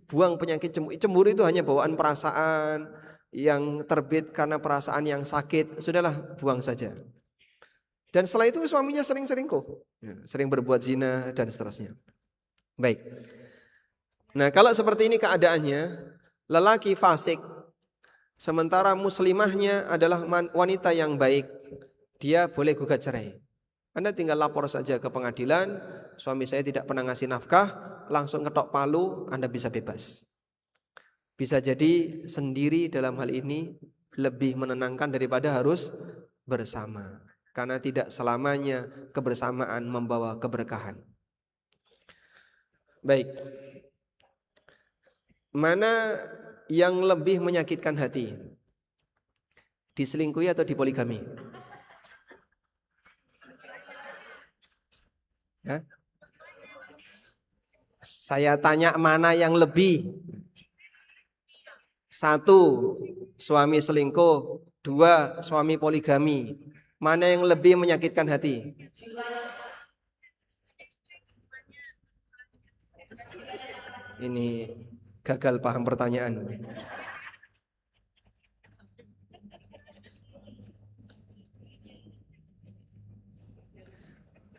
Buang penyakit cemburu. Cemburu itu hanya bawaan perasaan yang terbit karena perasaan yang sakit. Sudahlah, buang saja. Dan setelah itu suaminya sering selingkuh, sering berbuat zina dan seterusnya. Baik. Nah, kalau seperti ini keadaannya, lelaki fasik sementara muslimahnya adalah wanita yang baik, dia boleh gugat cerai. Anda tinggal lapor saja ke pengadilan, suami saya tidak pernah ngasih nafkah, langsung ketok palu, Anda bisa bebas. Bisa jadi sendiri dalam hal ini lebih menenangkan daripada harus bersama. Karena tidak selamanya kebersamaan membawa keberkahan. Baik. Mana yang lebih menyakitkan hati? Diselingkuhi atau dipoligami? Ya? Saya tanya mana yang lebih? 1, suami selingkuh. 2, suami poligami. Mana yang lebih menyakitkan hati? Ini gagal paham pertanyaan.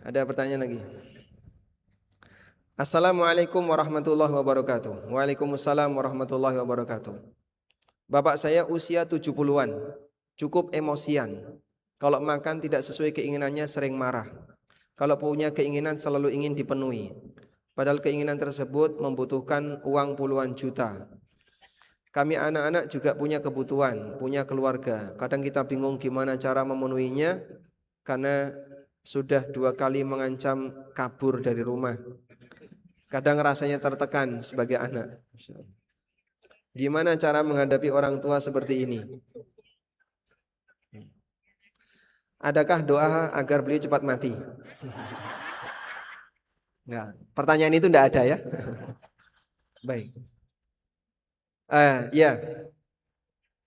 Ada pertanyaan lagi? Assalamualaikum warahmatullahi wabarakatuh. Waalaikumsalam warahmatullahi wabarakatuh. Bapak saya usia 70-an, cukup emosian. Kalau makan tidak sesuai keinginannya sering marah. Kalau punya keinginan selalu ingin dipenuhi. Padahal keinginan tersebut membutuhkan uang puluhan juta. Kami anak-anak juga punya kebutuhan, punya keluarga. Kadang kita bingung gimana cara memenuhinya karena sudah 2 kali mengancam kabur dari rumah. Kadang rasanya tertekan sebagai anak. Gimana cara menghadapi orang tua seperti ini? Adakah doa agar beliau cepat mati? Enggak. Pertanyaan itu enggak ada ya? Baik. Ya.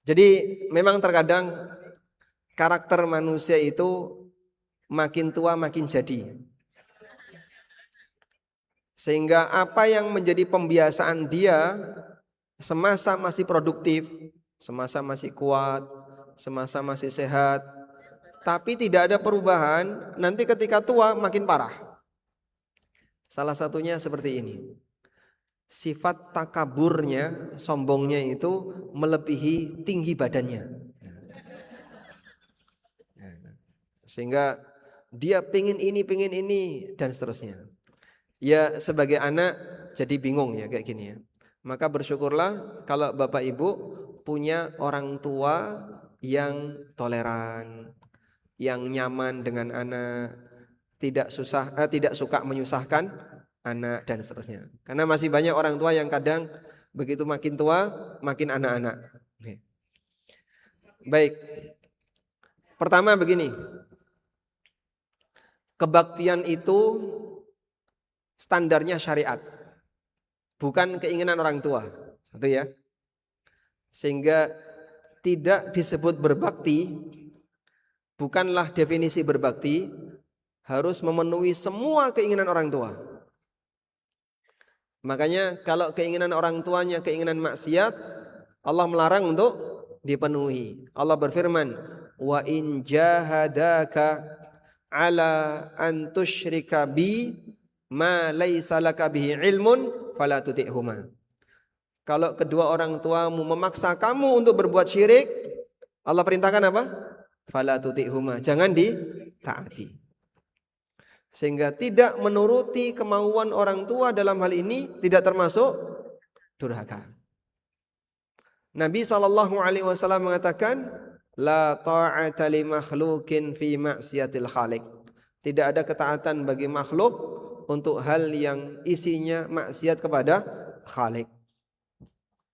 Jadi memang terkadang karakter manusia itu makin tua makin jadi. Sehingga apa yang menjadi pembiasaan dia semasa masih produktif, semasa masih kuat, semasa masih sehat, tapi tidak ada perubahan, nanti ketika tua makin parah. Salah satunya seperti ini. Sifat takaburnya, sombongnya itu melebihi tinggi badannya. Sehingga dia pingin ini dan seterusnya. Ya sebagai anak jadi bingung ya kayak gini ya. Maka bersyukurlah kalau Bapak Ibu punya orang tua yang toleran, yang nyaman dengan anak, tidak suka menyusahkan anak dan seterusnya. Karena masih banyak orang tua yang kadang begitu makin tua makin anak-anak. Baik. Pertama begini. Kebaktian itu standarnya syariat, bukan keinginan orang tua. Satu ya. Sehingga tidak disebut berbakti, bukanlah definisi berbakti, harus memenuhi semua keinginan orang tua. Makanya kalau keinginan orang tuanya keinginan maksiat, Allah melarang untuk dipenuhi. Allah berfirman, "Wa in jahadaka ala an tusyrika bi ma laisa laka bihi ilmun fala tuti'huma." Kalau kedua orang tuamu memaksa kamu untuk berbuat syirik, Allah perintahkan apa? Fala tuti'huma, jangan ditaati. Sehingga tidak menuruti kemauan orang tua dalam hal ini tidak termasuk durhaka. Nabi SAW mengatakan, la ta'ata li makhlukin fi maksiatil khaliq. Tidak ada ketaatan bagi makhluk untuk hal yang isinya maksiat kepada Khalik.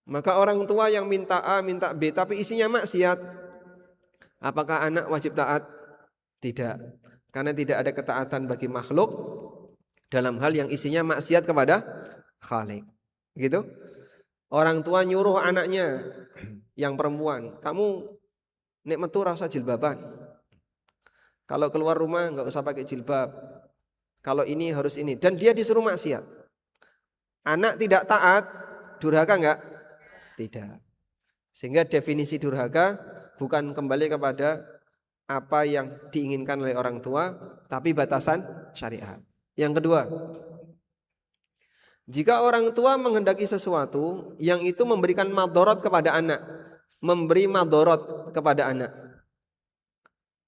Maka orang tua yang minta A, minta B tapi isinya maksiat, apakah anak wajib taat? Tidak. Karena tidak ada ketaatan bagi makhluk dalam hal yang isinya maksiat kepada Khalik. Gitu? Orang tua nyuruh anaknya yang perempuan, kamu nek metu ra usah jilbaban. Kalau keluar rumah enggak usah pakai jilbab. Kalau ini harus ini, dan dia disuruh maksiat. Anak tidak taat, durhaka enggak? Tidak. Sehingga definisi durhaka bukan kembali kepada apa yang diinginkan oleh orang tua, tapi batasan syariat. Yang kedua, jika orang tua menghendaki sesuatu yang itu memberikan madorot kepada anak, memberi madorot kepada anak.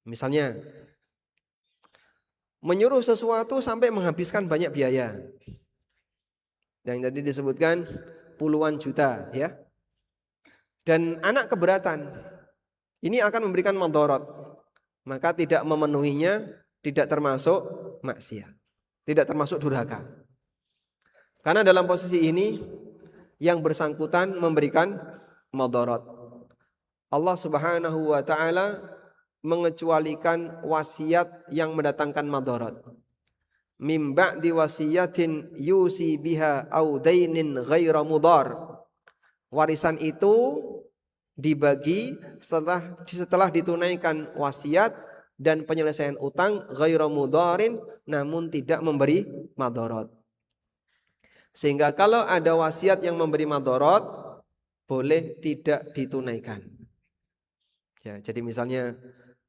Misalnya, menyuruh sesuatu sampai menghabiskan banyak biaya. Yang tadi disebutkan puluhan juta, ya. dan anak keberatan, ini akan memberikan madarat, maka tidak memenuhinya tidak termasuk maksiat, tidak termasuk durhaka. Karena dalam posisi ini yang bersangkutan memberikan madarat. Allah Subhanahu wa taala mengecualikan wasiat yang mendatangkan madarat. Mim ba'di wasiyatin yusi biha au dainin ghaira mudar. Warisan itu dibagi setelah ditunaikan wasiat dan penyelesaian utang ghaira mudarin, namun tidak memberi madarat. Sehingga kalau ada wasiat yang memberi madarat, boleh tidak ditunaikan. Ya, jadi misalnya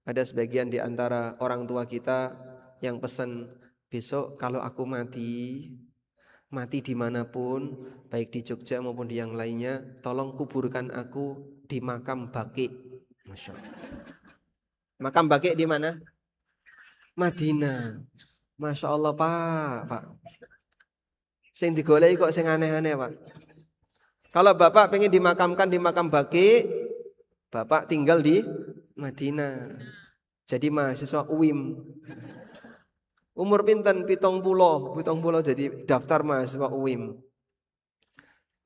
ada sebagian di antara orang tua kita yang pesan, besok kalau aku mati dimanapun, baik di Jogja maupun di yang lainnya, tolong kuburkan aku di makam baqi. Masya Allah. Makam baqi di mana? Madinah. Masya Allah Pak. Sing digoleki kok sing aneh-aneh Pak. Kalau Bapak pengen dimakamkan di makam baqi, Bapak tinggal di Madinah. Jadi mahasiswa UIM. Umur pinten? 70 jadi daftar mahasiswa UIM.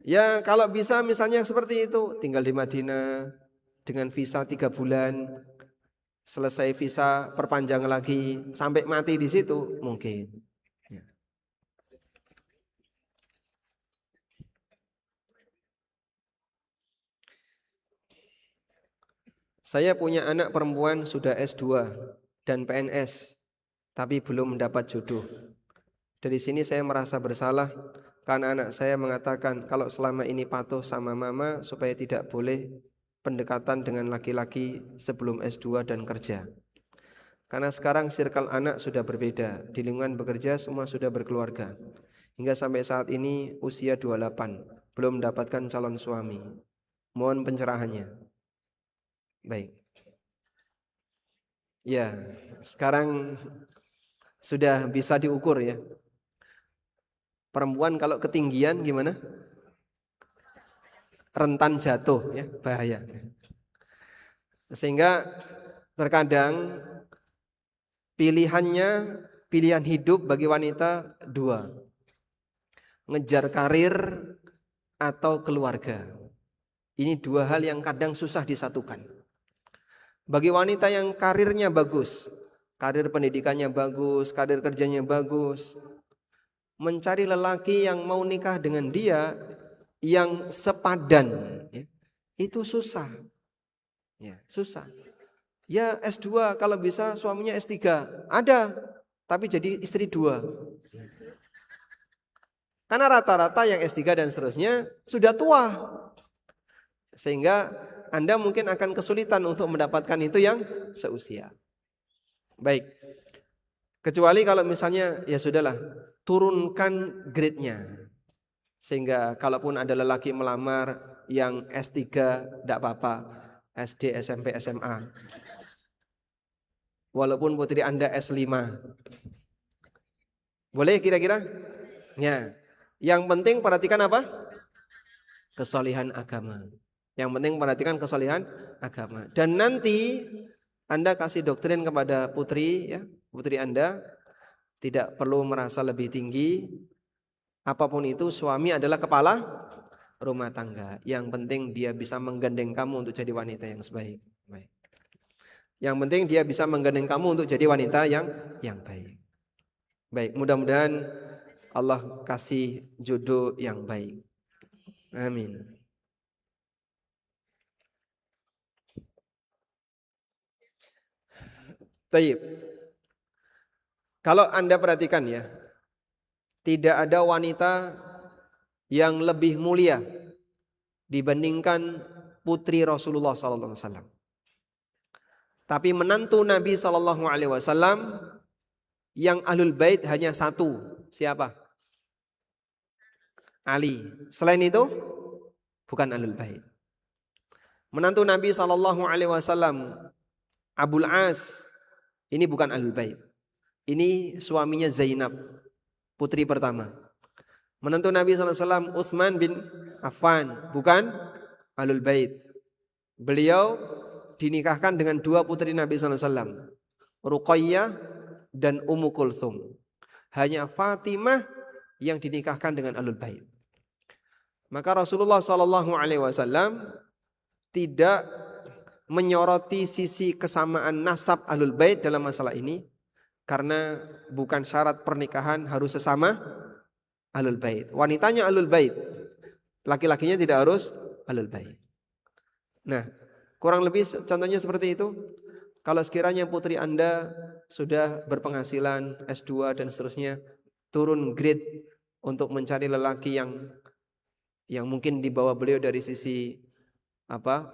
Ya kalau bisa misalnya seperti itu, tinggal di Madinah dengan visa 3 bulan, selesai visa perpanjang lagi sampai mati di situ mungkin. Ya. Saya punya anak perempuan sudah S2 dan PNS, tapi belum mendapat jodoh. Dari sini saya merasa bersalah karena anak saya mengatakan kalau selama ini patuh sama mama supaya tidak boleh pendekatan dengan laki-laki sebelum S2 dan kerja. Karena sekarang circle anak sudah berbeda, di lingkungan bekerja semua sudah berkeluarga. Hingga sampai saat ini usia 28, belum mendapatkan calon suami. Mohon pencerahannya. Baik. Ya, sekarang sudah bisa diukur ya. Perempuan kalau ketinggian gimana? Rentan jatuh ya, bahaya. Sehingga terkadang pilihan hidup bagi wanita dua. Ngejar karir atau keluarga. Ini dua hal yang kadang susah disatukan. Bagi wanita yang karirnya bagus, karir pendidikannya bagus, karir kerjanya bagus, mencari lelaki yang mau nikah dengan dia yang sepadan ya, itu susah. Ya, susah. Ya S2 kalau bisa suaminya S3. Ada, tapi jadi istri 2. Karena rata-rata yang S3 dan seterusnya sudah tua. Sehingga Anda mungkin akan kesulitan untuk mendapatkan itu yang seusia. Baik. Kecuali kalau misalnya ya sudahlah, turunkan grade-nya. Sehingga kalaupun ada lelaki melamar yang S3 tidak apa-apa, SD, SMP, SMA. Walaupun putri Anda S5. Boleh kira-kira? Ya. Yang penting perhatikan apa? Kesolihan agama. Yang penting perhatikan kesolihan agama. Dan nanti Anda kasih doktrin kepada putri ya, putri Anda tidak perlu merasa lebih tinggi. Apapun itu suami adalah kepala rumah tangga. Yang penting dia bisa menggandeng kamu untuk jadi wanita yang sebaik. Baik. Yang penting dia bisa menggandeng kamu untuk jadi wanita yang baik. Baik, mudah-mudahan Allah kasih jodoh yang baik. Amin. Baik. Kalau Anda perhatikan ya, tidak ada wanita yang lebih mulia dibandingkan putri Rasulullah SAW. Tapi menantu Nabi SAW yang ahlul bait hanya satu. Siapa? Ali. Selain itu bukan ahlul bait. Menantu Nabi SAW Abul As ini bukan ahlul bait. Ini suaminya Zainab, putri pertama. Menantu Nabi SAW Utsman bin Affan, bukan ahlul bait. Beliau dinikahkan dengan dua putri Nabi sallallahu alaihi wasallam, Ruqayyah dan Ummu Kulthum. Hanya Fatimah yang dinikahkan dengan Ahlul Bait. Maka Rasulullah sallallahu alaihi wasallam tidak menyoroti sisi kesamaan nasab Ahlul Bait dalam masalah ini, karena bukan syarat pernikahan harus sesama Ahlul Bait. Wanitanya Ahlul Bait, laki-lakinya tidak harus Ahlul Bait. Nah, kurang lebih contohnya seperti itu. Kalau sekiranya putri Anda sudah berpenghasilan S2 dan seterusnya, turun grade untuk mencari lelaki yang mungkin di bawah beliau dari sisi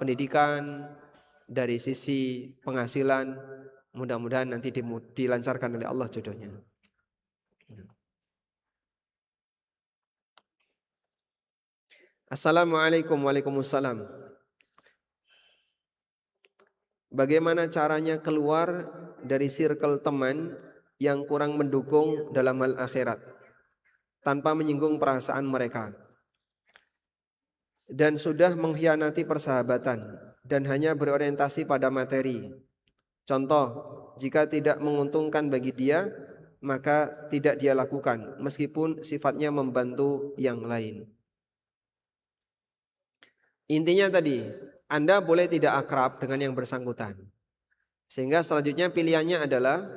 pendidikan, dari sisi penghasilan, mudah-mudahan nanti dilancarkan oleh Allah jodohnya. Assalamualaikum. Waalaikumsalam. Bagaimana caranya keluar dari circle teman yang kurang mendukung dalam hal akhirat tanpa menyinggung perasaan mereka dan sudah mengkhianati persahabatan dan hanya berorientasi pada materi? Contoh, jika tidak menguntungkan bagi dia, maka tidak dia lakukan meskipun sifatnya membantu yang lain. Intinya tadi, Anda boleh tidak akrab dengan yang bersangkutan. Sehingga selanjutnya pilihannya adalah,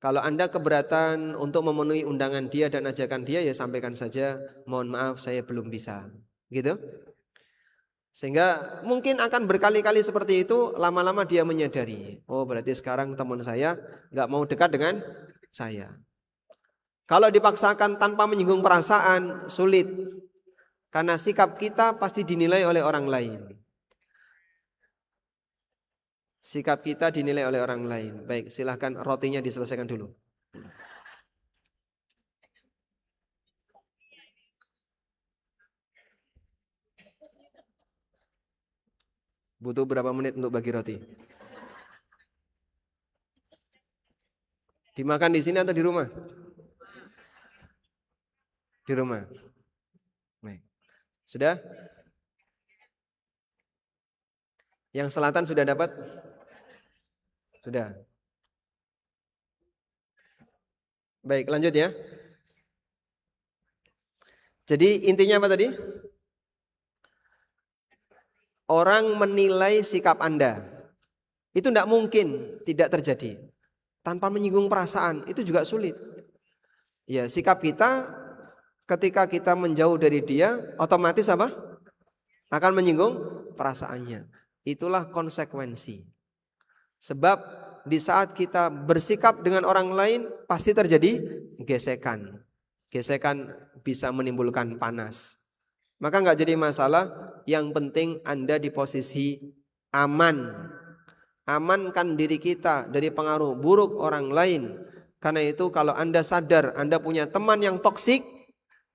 kalau Anda keberatan untuk memenuhi undangan dia dan ajakan dia, ya sampaikan saja, mohon maaf saya belum bisa. Gitu. Sehingga mungkin akan berkali-kali seperti itu, lama-lama dia menyadari, oh berarti sekarang teman saya gak mau dekat dengan saya. Kalau dipaksakan tanpa menyinggung perasaan, sulit. Karena sikap kita pasti dinilai oleh orang lain. Sikap kita dinilai oleh orang lain. Baik, silahkan rotinya diselesaikan dulu. Butuh berapa menit untuk bagi roti? Dimakan di sini atau di rumah? Di rumah. Baik. Sudah? Yang selatan sudah dapat? Sudah. Baik, lanjut ya. Jadi intinya apa tadi? Orang menilai sikap Anda. Itu tidak mungkin tidak terjadi. Tanpa menyinggung perasaan, itu juga sulit. Ya, sikap kita ketika kita menjauh dari dia, otomatis apa? Akan menyinggung perasaannya. Itulah konsekuensi. Sebab di saat kita bersikap dengan orang lain, pasti terjadi gesekan. Gesekan bisa menimbulkan panas. Maka nggak jadi masalah. Yang penting Anda di posisi aman. Amankan diri kita dari pengaruh buruk orang lain. Karena itu kalau Anda sadar Anda punya teman yang toksik,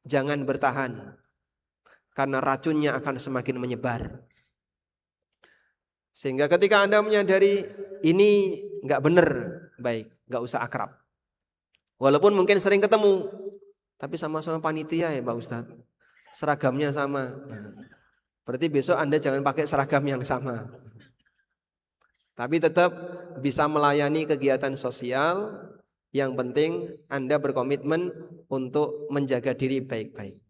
jangan bertahan. Karena racunnya akan semakin menyebar. Sehingga ketika Anda menyadari ini nggak benar, baik, nggak usah akrab. Walaupun mungkin sering ketemu, tapi sama-sama panitia ya Pak Ustadz, seragamnya sama. Berarti besok Anda jangan pakai seragam yang sama. Tapi tetap bisa melayani kegiatan sosial. Yang penting Anda berkomitmen untuk menjaga diri baik-baik.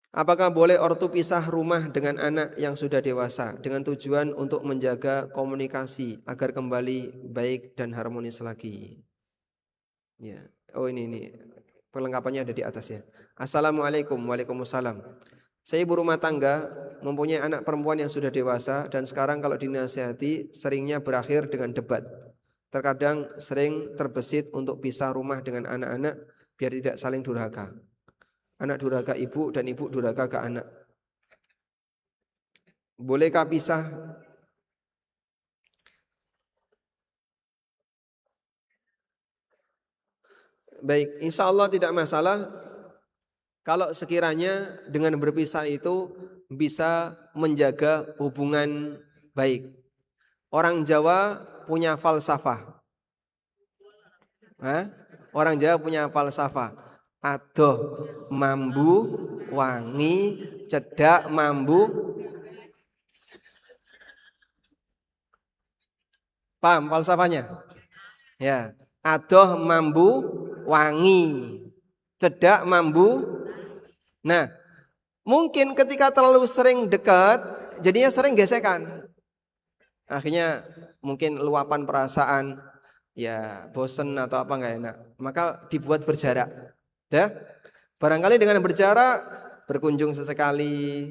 Apakah boleh ortu pisah rumah dengan anak yang sudah dewasa dengan tujuan untuk menjaga komunikasi agar kembali baik dan harmonis lagi? Ya. Oh ini perlengkapannya ada di atas ya. Assalamualaikum. Waalaikumsalam. Saya ibu rumah tangga, mempunyai anak perempuan yang sudah dewasa dan sekarang kalau dinasihati seringnya berakhir dengan debat. Terkadang sering terbesit untuk pisah rumah dengan anak-anak biar tidak saling durhaka. Anak durhaka ibu dan ibu durhaka ke anak. Bolehkah pisah? Baik, insya Allah tidak masalah. Kalau sekiranya dengan berpisah itu bisa menjaga hubungan baik. Orang Jawa punya falsafah. Orang Jawa punya falsafah. Adoh mambu wangi, cedak mambu. Paham falsafahnya? Ya, adoh mambu wangi, cedak mambu. Nah, mungkin ketika terlalu sering dekat, jadinya sering gesekan. Akhirnya mungkin luapan perasaan, ya bosen atau apa nggak enak, maka dibuat berjarak. Dah, barangkali dengan berjarak, berkunjung sesekali,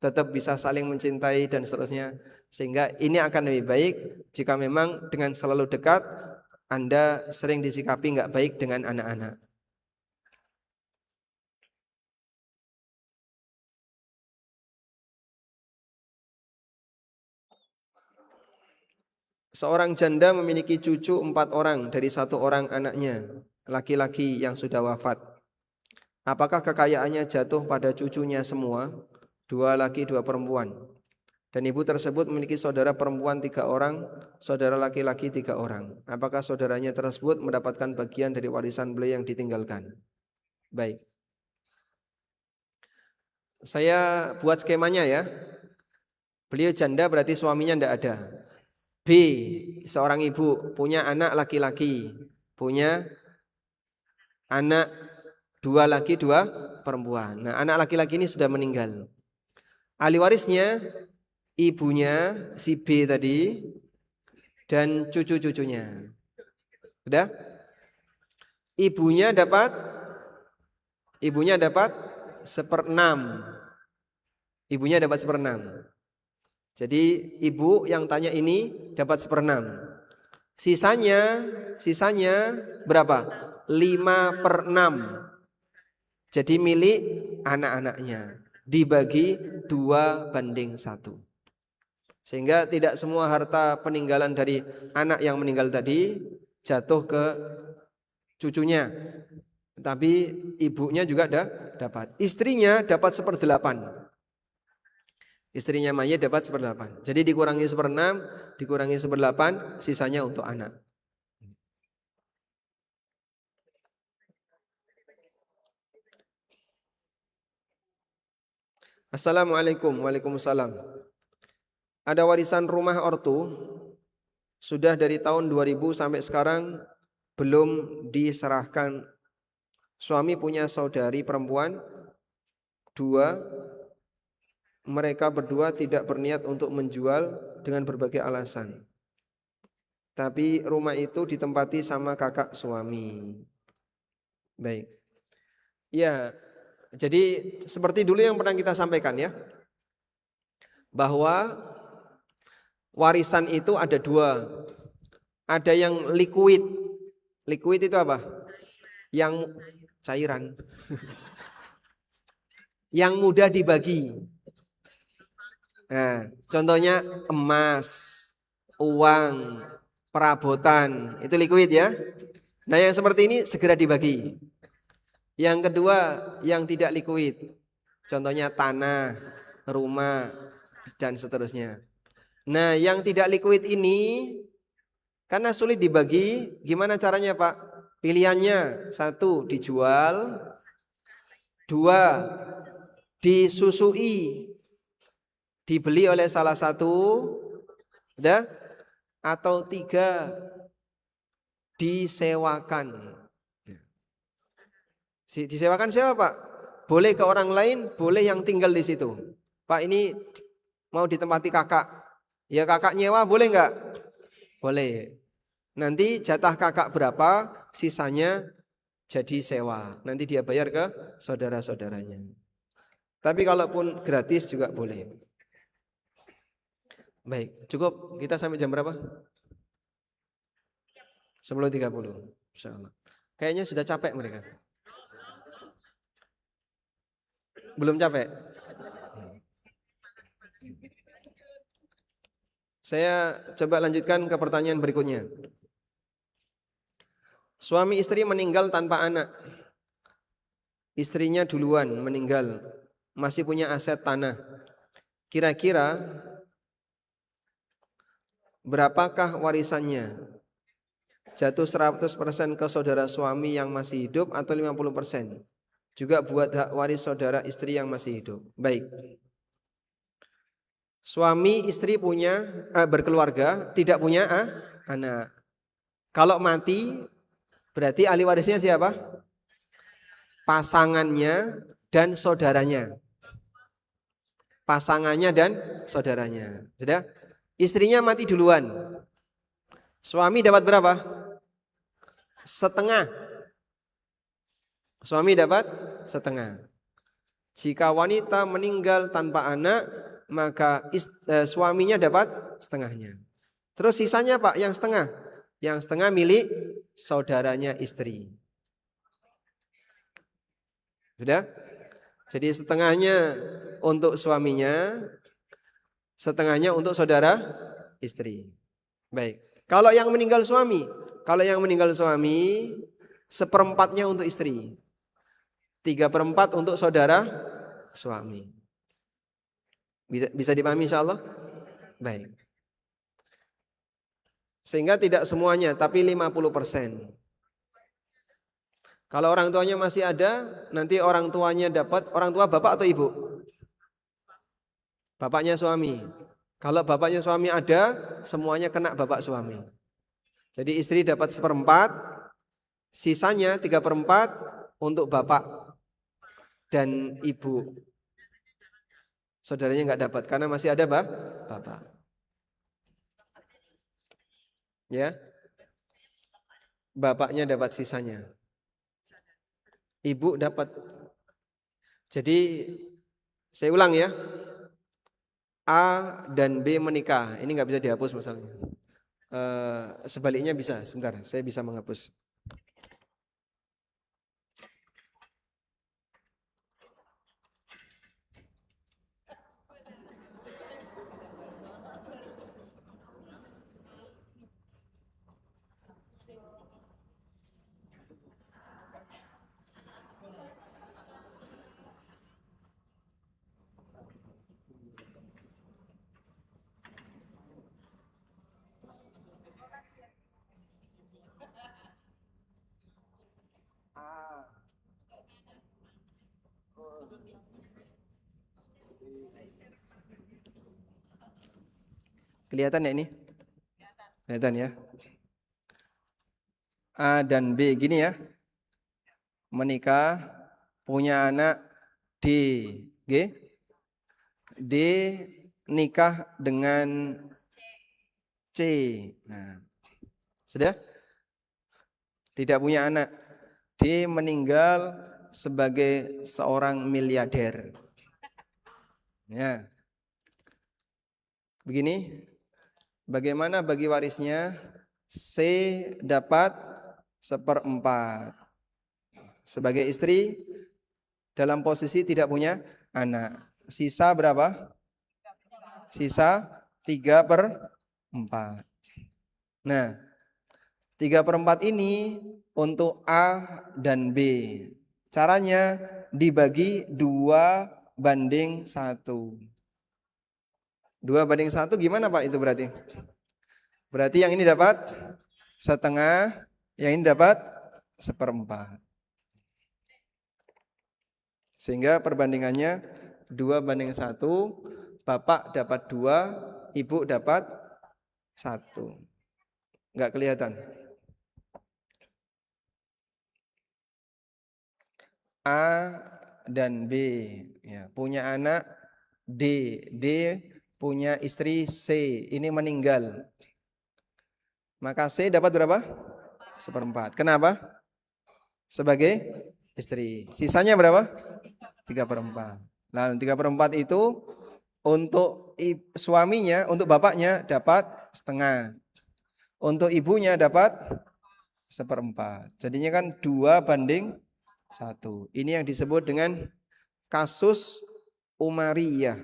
tetap bisa saling mencintai dan seterusnya. Sehingga ini akan lebih baik jika memang dengan selalu dekat Anda sering disikapi nggak baik dengan anak-anak. Seorang janda memiliki cucu 4 orang dari 1 orang anaknya, laki-laki yang sudah wafat. Apakah kekayaannya jatuh pada cucunya semua, 2 laki 2 perempuan? Dan ibu tersebut memiliki saudara perempuan 3 orang, saudara laki-laki 3 orang. Apakah saudaranya tersebut mendapatkan bagian dari warisan beliau yang ditinggalkan? Baik. Saya buat skemanya ya. Beliau janda berarti suaminya tidak ada. B, seorang ibu punya anak laki-laki, punya anak 2 laki 2 perempuan. Nah, anak laki-laki ini sudah meninggal. Ahli warisnya ibunya si B tadi dan cucu-cucunya. Sudah? Ibunya dapat 1/6. Ibunya dapat 1/6. Jadi ibu yang tanya ini dapat 1/6. Sisanya berapa? 5/6. Jadi milik anak-anaknya. Dibagi 2/1. Sehingga tidak semua harta peninggalan dari anak yang meninggal tadi jatuh ke cucunya. Tapi ibunya juga dapat. Istrinya dapat 1/8. Istrinya mayit dapat 1/8. Jadi dikurangi 1/6, dikurangi 1/8, sisanya untuk anak. Assalamualaikum. Waalaikumsalam. Ada warisan rumah ortu sudah dari tahun 2000 sampai sekarang belum diserahkan. Suami punya saudari perempuan 2. Mereka berdua tidak berniat untuk menjual dengan berbagai alasan. Tapi rumah itu ditempati sama kakak suami. Baik. Ya, jadi seperti dulu yang pernah kita sampaikan ya, bahwa warisan itu ada 2. Ada yang liquid. Liquid itu apa? Yang cairan. Yang mudah dibagi. Nah, contohnya emas, uang, perabotan, itu liquid ya. Nah, yang seperti ini segera dibagi. Yang kedua, yang tidak liquid. Contohnya tanah, rumah, dan seterusnya. Nah, yang tidak liquid ini karena sulit dibagi, gimana caranya Pak? Pilihannya 1 dijual, 2 disusui, dibeli oleh salah satu, udah, atau 3 disewakan. Disewakan siapa Pak? Boleh ke orang lain, boleh yang tinggal di situ. Pak, ini mau ditempati kakak. Ya kakak nyewa boleh nggak? Boleh. Nanti jatah kakak berapa, sisanya jadi sewa. Nanti dia bayar ke saudara-saudaranya. Tapi kalaupun gratis juga boleh. Baik, cukup. Kita sampai jam berapa? 10.30. Insyaallah. Kayaknya sudah capek mereka. Belum capek? Saya coba lanjutkan ke pertanyaan berikutnya. Suami istri meninggal tanpa anak. Istrinya duluan meninggal, masih punya aset tanah. Kira-kira berapakah warisannya? jatuh 100% ke saudara suami yang masih hidup atau 50%? Juga buat hak waris saudara istri yang masih hidup. Baik. Suami istri punya berkeluarga, tidak punya anak. Kalau mati berarti ahli warisnya siapa? Pasangannya dan saudaranya. Pasangannya dan saudaranya. Sudah? Istrinya mati duluan. Suami dapat berapa? Setengah. Suami dapat setengah. Jika wanita meninggal tanpa anak, maka suaminya dapat setengahnya. Terus sisanya Pak, yang setengah? Yang setengah milik saudaranya istri. Sudah? Jadi setengahnya untuk suaminya, setengahnya untuk saudara istri. Baik. Kalau yang meninggal suami, seperempatnya untuk istri, 3/4 untuk saudara suami. Bisa dipahami insyaallah? Baik. Sehingga tidak semuanya, tapi 50%. Kalau orang tuanya masih ada, nanti orang tuanya dapat, orang tua bapak atau ibu? Bapaknya suami. Kalau bapaknya suami ada, semuanya kena bapak suami. Jadi istri dapat 1/4, sisanya 3/4 untuk bapak dan ibu. Saudaranya nggak dapat karena masih ada bapak. Ya, bapaknya dapat sisanya. Ibu dapat. Jadi saya ulang ya. A dan B menikah. Ini nggak bisa dihapus masalahnya. Sebaliknya bisa. Sebentar, saya bisa menghapus. Kelihatan ya ini? Kelihatan ya. A dan B gini ya. Menikah, punya anak D. G. D nikah dengan C. Nah, sudah? Tidak punya anak. D meninggal sebagai seorang miliarder. Ya. Begini, bagaimana bagi warisnya? C dapat 1/4. Sebagai istri dalam posisi tidak punya anak. Sisa berapa? Sisa 3/4. Nah, 3/4 ini untuk A dan B. Caranya dibagi 2/1. 2/1 gimana Pak itu berarti? Berarti yang ini dapat setengah, yang ini dapat 1/4. Sehingga perbandingannya 2/1. Bapak dapat 2, ibu dapat 1. Enggak kelihatan. A dan B ya, punya anak D. D punya istri C. Ini meninggal. Maka C dapat berapa? 1/4. Kenapa? Sebagai istri. Sisanya berapa? 3/4. Nah, 3/4 itu untuk suaminya, untuk bapaknya dapat setengah. Untuk ibunya dapat 1/4. Jadinya kan 2/1. Ini yang disebut dengan kasus Umariyah.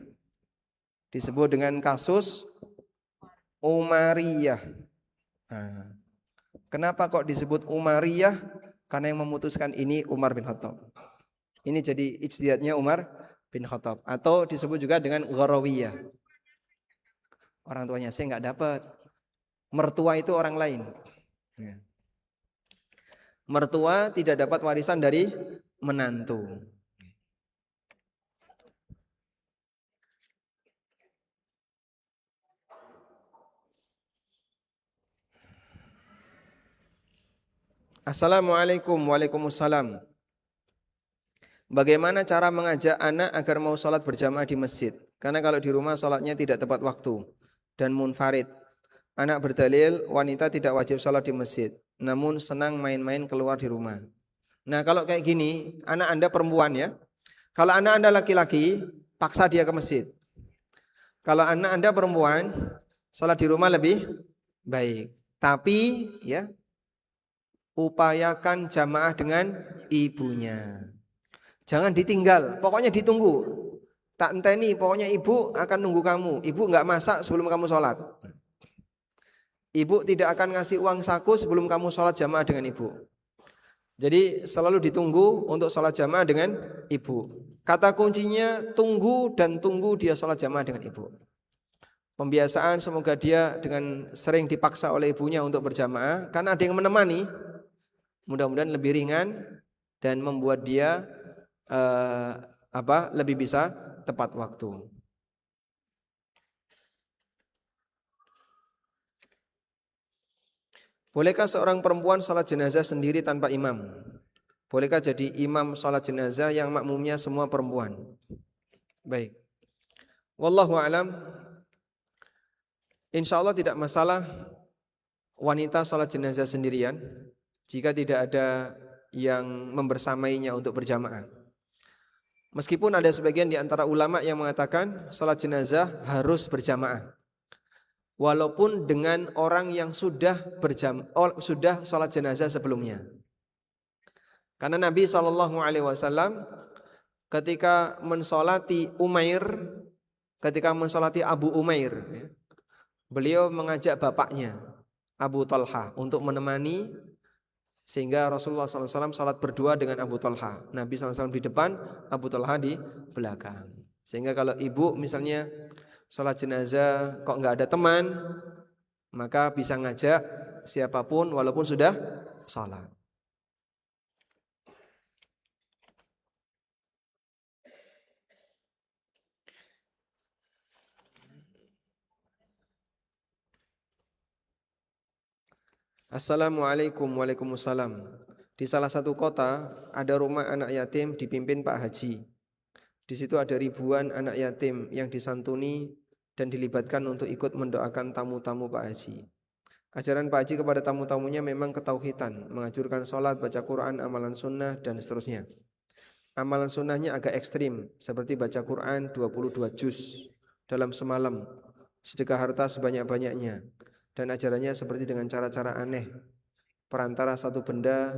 Disebut dengan kasus Umariyah. Nah, kenapa kok disebut Umariyah? Karena yang memutuskan ini Umar bin Khattab. Ini jadi ijtihadnya Umar bin Khattab. Atau disebut juga dengan Gharawiyah. Orang tuanya saya nggak dapat. Mertua itu orang lain. Ya. Mertua tidak dapat warisan dari menantu. Assalamualaikum. Waalaikumsalam. Bagaimana cara mengajak anak agar mau sholat berjamaah di masjid? Karena kalau di rumah sholatnya tidak tepat waktu dan munfarid. Anak berdalil wanita tidak wajib sholat di masjid, namun senang main-main keluar di rumah. Nah kalau kayak gini, anak Anda perempuan ya. Kalau anak Anda laki-laki, paksa dia ke masjid. Kalau anak Anda perempuan, sholat di rumah lebih baik. Tapi ya, upayakan jamaah dengan ibunya. Jangan ditinggal, pokoknya ditunggu. Tak enteni, pokoknya ibu akan nunggu kamu. Ibu nggak masak sebelum kamu sholat. Ibu tidak akan ngasih uang saku sebelum kamu sholat jamaah dengan ibu. Jadi selalu ditunggu untuk sholat jamaah dengan ibu. Kata kuncinya tunggu dan tunggu dia sholat jamaah dengan ibu. Pembiasaan semoga dia dengan sering dipaksa oleh ibunya untuk berjamaah. Karena ada yang menemani, mudah-mudahan lebih ringan dan membuat dia lebih bisa tepat waktu. Bolehkah seorang perempuan sholat jenazah sendiri tanpa imam? Bolehkah jadi imam sholat jenazah yang makmumnya semua perempuan? Baik. Wallahu a'lam. Insya Allah tidak masalah wanita sholat jenazah sendirian jika tidak ada yang membersamainya untuk berjamaah. Meskipun ada sebagian di antara ulama yang mengatakan sholat jenazah harus berjamaah. Walaupun dengan orang yang sudah sholat jenazah sebelumnya. Karena Nabi SAW ketika mensolati Abu Umair, beliau mengajak bapaknya Abu Talha untuk menemani, sehingga Rasulullah SAW sholat berdua dengan Abu Talha. Nabi SAW di depan, Abu Talha di belakang. Sehingga kalau ibu misalnya sholat jenazah kok nggak ada teman, maka bisa ngajak siapapun walaupun sudah sholat. Assalamualaikum. Waalaikumsalam. Di salah satu kota ada rumah anak yatim dipimpin Pak Haji. Di situ ada ribuan anak yatim yang disantuni dan dilibatkan untuk ikut mendoakan tamu-tamu Pak Haji. Ajaran Pak Haji kepada tamu-tamunya memang ketauhidan, mengajurkan sholat, baca Quran, amalan sunnah, dan seterusnya. Amalan sunnahnya agak ekstrim, seperti baca Quran 22 juz dalam semalam, sedekah harta sebanyak-banyaknya, dan ajarannya seperti dengan cara-cara aneh, perantara satu benda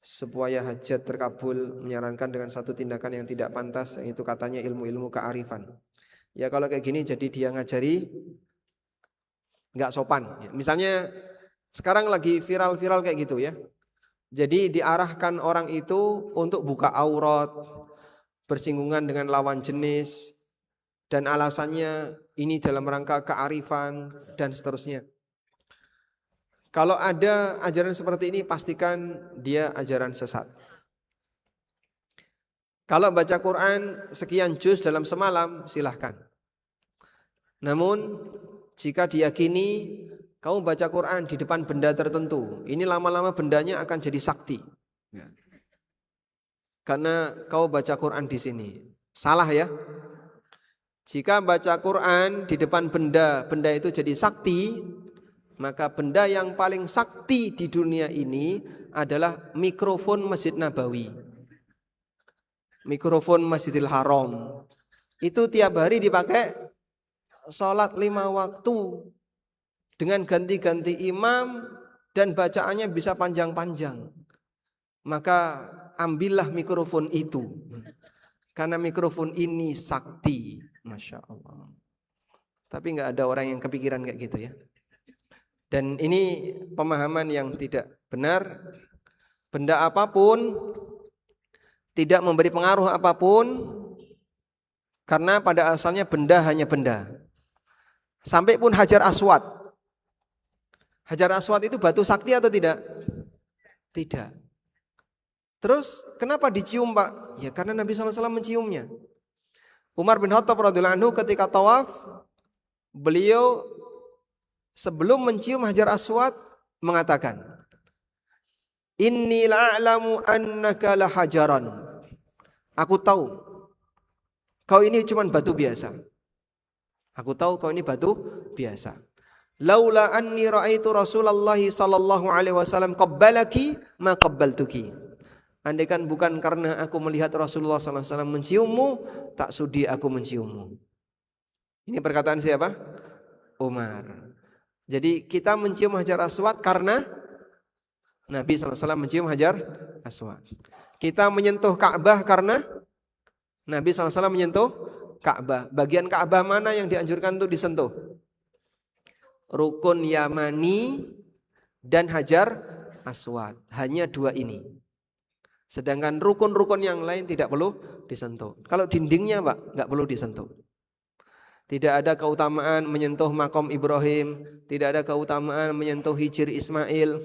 supaya hajat terkabul, menyarankan dengan satu tindakan yang tidak pantas, yang itu katanya ilmu-ilmu kearifan. Ya kalau kayak gini jadi dia ngajari nggak sopan. Misalnya sekarang lagi viral-viral kayak gitu ya. Jadi diarahkan orang itu untuk buka aurat, bersinggungan dengan lawan jenis, dan alasannya ini dalam rangka kearifan dan seterusnya. Kalau ada ajaran seperti ini, pastikan dia ajaran sesat. Kalau baca Quran sekian juz dalam semalam, silahkan. Namun, jika diyakini kamu baca Quran di depan benda tertentu, ini lama-lama bendanya akan jadi sakti. Karena kau baca Quran di sini. Salah ya. Jika baca Quran di depan benda itu jadi sakti, maka benda yang paling sakti di dunia ini adalah mikrofon Masjid Nabawi, mikrofon Masjidil Haram. Itu tiap hari dipakai sholat 5 waktu dengan ganti-ganti imam dan bacaannya bisa panjang-panjang. Maka ambillah mikrofon itu, karena mikrofon ini sakti, Masya Allah. Tapi nggak ada orang yang kepikiran kayak gitu ya. Dan ini pemahaman yang tidak benar. Benda apapun tidak memberi pengaruh apapun, karena pada asalnya benda hanya benda. Sampai pun Hajar Aswad. Hajar Aswad itu batu sakti atau tidak? Tidak. Terus kenapa dicium Pak? Ya karena Nabi SAW menciumnya. Umar bin Khattab radhiyallahu anhu ketika tawaf, beliau sebelum mencium Hajar Aswad mengatakan, Inni la'alamu annaka lahajaran. Aku tahu kau ini cuma batu biasa. Aku tahu kau ini batu biasa. Laula anni ra'aitu Rasulullah sallallahu alaihi wasallam qabbalaki ma qabbaltuki. Andaikan bukan karena aku melihat Rasulullah sallallahu alaihi wasallam menciummu, tak sudi aku menciummu. Ini perkataan siapa? Umar. Jadi kita mencium Hajar Aswad karena Nabi sallallahu alaihi wasallam mencium Hajar Aswad. Kita menyentuh Ka'bah karena Nabi sallallahu alaihi wasallam menyentuh Ka'bah. Bagian Ka'bah mana yang dianjurkan untuk disentuh? Rukun Yamani dan Hajar Aswad. Hanya dua ini. Sedangkan rukun-rukun yang lain tidak perlu disentuh. Kalau dindingnya Pak, nggak perlu disentuh. Tidak ada keutamaan menyentuh makom Ibrahim, tidak ada keutamaan menyentuh hijir Ismail,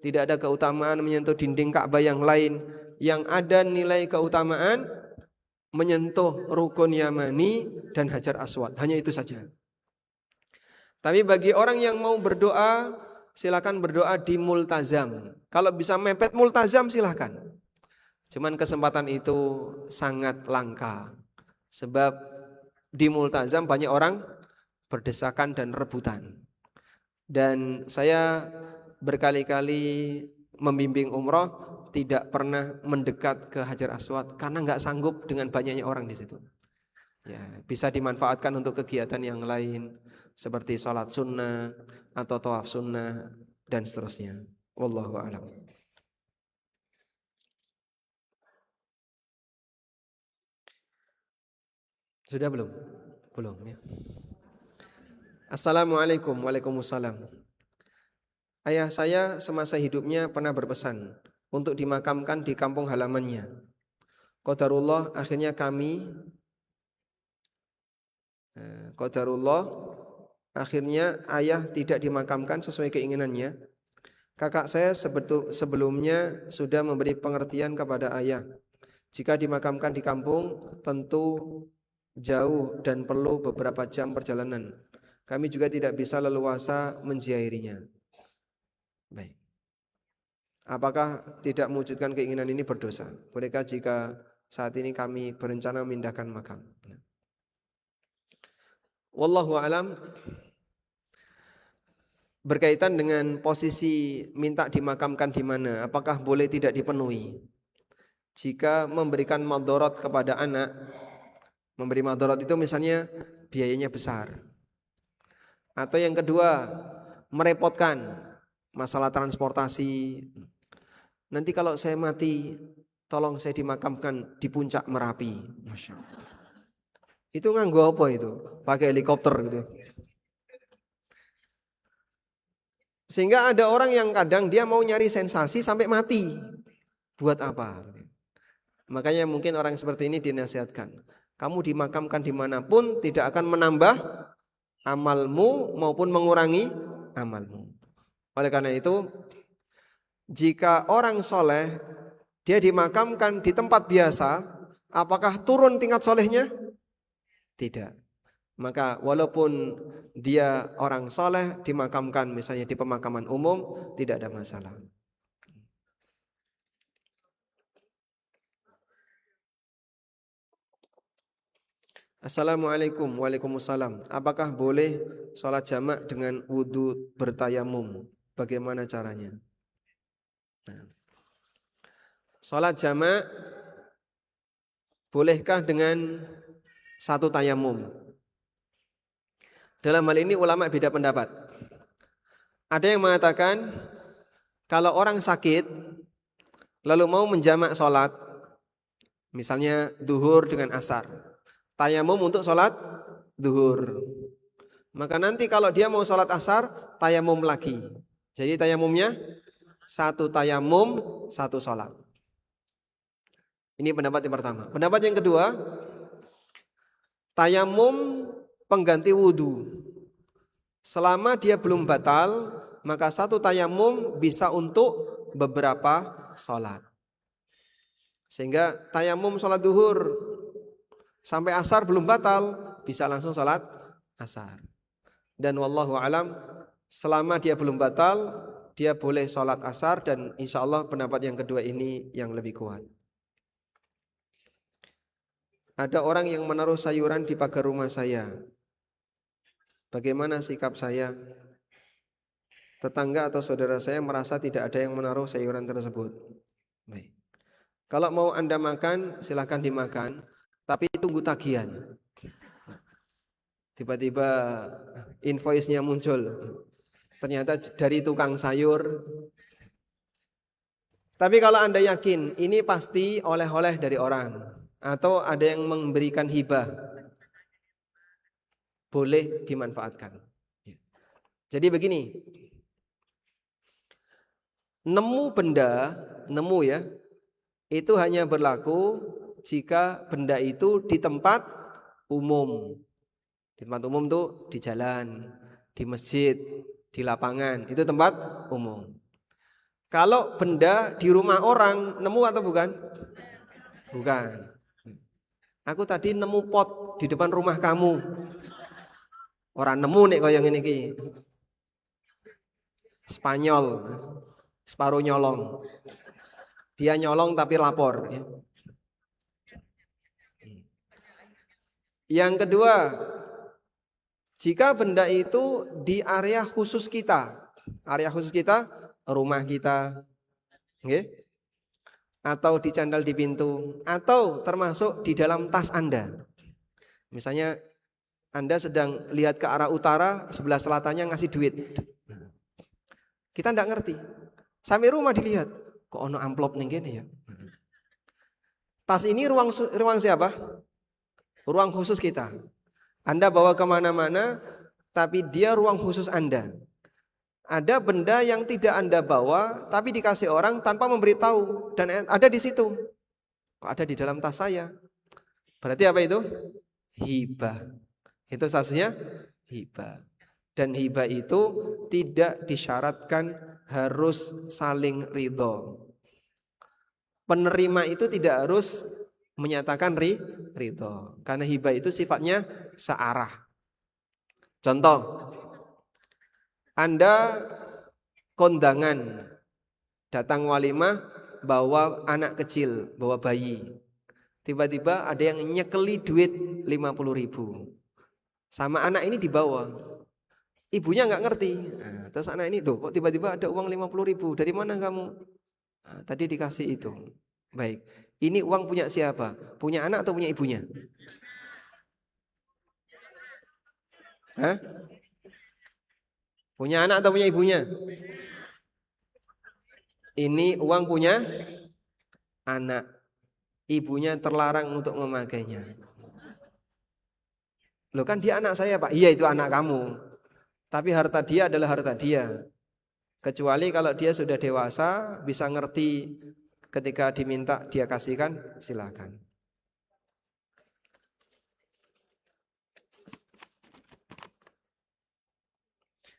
tidak ada keutamaan menyentuh dinding Ka'bah yang lain. Yang ada nilai keutamaan menyentuh rukun Yamani dan Hajar Aswad. Hanya itu saja. Tapi bagi orang yang mau berdoa, silakan berdoa di multazam. Kalau bisa mepet multazam silakan. Cuman kesempatan itu sangat langka. Sebab di multazam banyak orang berdesakan dan rebutan. Dan saya berkali-kali membimbing umroh tidak pernah mendekat ke Hajar Aswad karena nggak sanggup dengan banyaknya orang di situ. Ya, bisa dimanfaatkan untuk kegiatan yang lain seperti sholat sunnah atau tawaf sunnah dan seterusnya. Wallahu a'lam. Sudah belum? Belum ya. Assalamualaikum. Waalaikumsalam. Ayah saya semasa hidupnya pernah berpesan untuk dimakamkan di kampung halamannya. Qadarullah akhirnya ayah tidak dimakamkan sesuai keinginannya. Kakak saya sebelumnya sudah memberi pengertian kepada ayah. Jika dimakamkan di kampung tentu jauh dan perlu beberapa jam perjalanan. Kami juga tidak bisa leluasa menziarahinya. Baik. Apakah tidak mewujudkan keinginan ini berdosa? Bolehkah jika saat ini kami berencana memindahkan makam? Wallahu a'lam. Berkaitan dengan posisi minta dimakamkan di mana, apakah boleh tidak dipenuhi? Jika memberikan madharat kepada anak, memberi madharat itu misalnya biayanya besar. Atau yang kedua, merepotkan masalah transportasi. Nanti kalau saya mati, tolong saya dimakamkan di puncak Merapi. Masya Allah. Itu nganggo apa itu? Pakai helikopter gitu. Sehingga ada orang yang kadang dia mau nyari sensasi sampai mati. Buat apa? Makanya mungkin orang seperti ini dinasihatkan. Kamu dimakamkan dimanapun tidak akan menambah amalmu maupun mengurangi amalmu. Oleh karena itu, jika orang soleh dia dimakamkan di tempat biasa, apakah turun tingkat solehnya? Tidak. Maka walaupun dia orang soleh dimakamkan misalnya di pemakaman umum, tidak ada masalah. Assalamualaikum. Waalaikumsalam. Apakah boleh sholat jamak dengan wudu bertayamum? Bagaimana caranya? Sholat jamak bolehkah dengan satu tayamum? Dalam hal ini ulama beda pendapat. Ada yang mengatakan kalau orang sakit lalu mau menjamak sholat, misalnya duhur dengan asar, tayamum untuk sholat duhur. Maka nanti kalau dia mau sholat asar, tayamum lagi. Jadi tayamumnya satu tayamum, satu sholat. Ini pendapat yang pertama. Pendapat yang kedua, tayamum pengganti wudu. Selama dia belum batal, maka satu tayamum bisa untuk beberapa sholat. Sehingga tayamum sholat duhur sampai asar belum batal, bisa langsung sholat asar. Dan wallahu alam, selama dia belum batal, dia boleh sholat asar, dan insya Allah pendapat yang kedua ini yang lebih kuat. Ada orang yang menaruh sayuran di pagar rumah saya. Bagaimana sikap saya? Tetangga atau saudara saya merasa tidak ada yang menaruh sayuran tersebut. Baik. Kalau mau Anda makan, silahkan dimakan, tapi tunggu tagihan. Tiba-tiba invoice-nya muncul, ternyata dari tukang sayur. Tapi kalau Anda yakin ini pasti oleh-oleh dari orang, atau ada yang memberikan hibah, boleh dimanfaatkan. Jadi begini, nemu benda, nemu ya, itu hanya berlaku jika benda itu di tempat umum. Di tempat umum tuh di jalan, di masjid, di lapangan, itu tempat umum. Kalau benda di rumah orang, nemu atau bukan? Bukan. Aku tadi nemu pot di depan rumah kamu. Orang nemu nih kaya ngene iki. Spanyol, separuh nyolong. Dia nyolong tapi lapor. Yang kedua, jika benda itu di area khusus kita, rumah kita, atau dicandal di pintu, atau termasuk di dalam tas Anda. Misalnya Anda sedang lihat ke arah utara, sebelah selatannya ngasih duit. Kita tidak ngerti. Sampai rumah dilihat, kok ono amplop ning kene ya. Tas ini ruang siapa? Ruang khusus kita. Anda bawa kemana-mana, tapi dia ruang khusus Anda. Ada benda yang tidak Anda bawa, tapi dikasih orang tanpa memberitahu, dan ada di situ. Kok ada di dalam tas saya? Berarti apa itu? Hibah. Itu statusnya hibah. Dan hibah itu tidak disyaratkan harus saling ridho. Penerima itu tidak harus menyatakan ridho, karena hibah itu sifatnya searah. Contoh, Anda kondangan, datang walimah, bawa anak kecil, bawa bayi. Tiba-tiba ada yang nyekeli duit 50.000. Sama anak ini dibawa. Ibunya nggak ngerti. Nah, terus anak ini, kok tiba-tiba ada uang 50.000, dari mana kamu? Nah, tadi dikasih itu. Baik, ini uang punya siapa? Punya anak atau punya ibunya? Hah? Punya anak atau punya ibunya? Ini uang punya anak. Ibunya terlarang untuk memakainya. Loh kan dia anak saya, Pak. Iya, itu anak kamu. Tapi harta dia adalah harta dia. Kecuali kalau dia sudah dewasa, bisa ngerti ketika diminta dia kasihkan, silakan.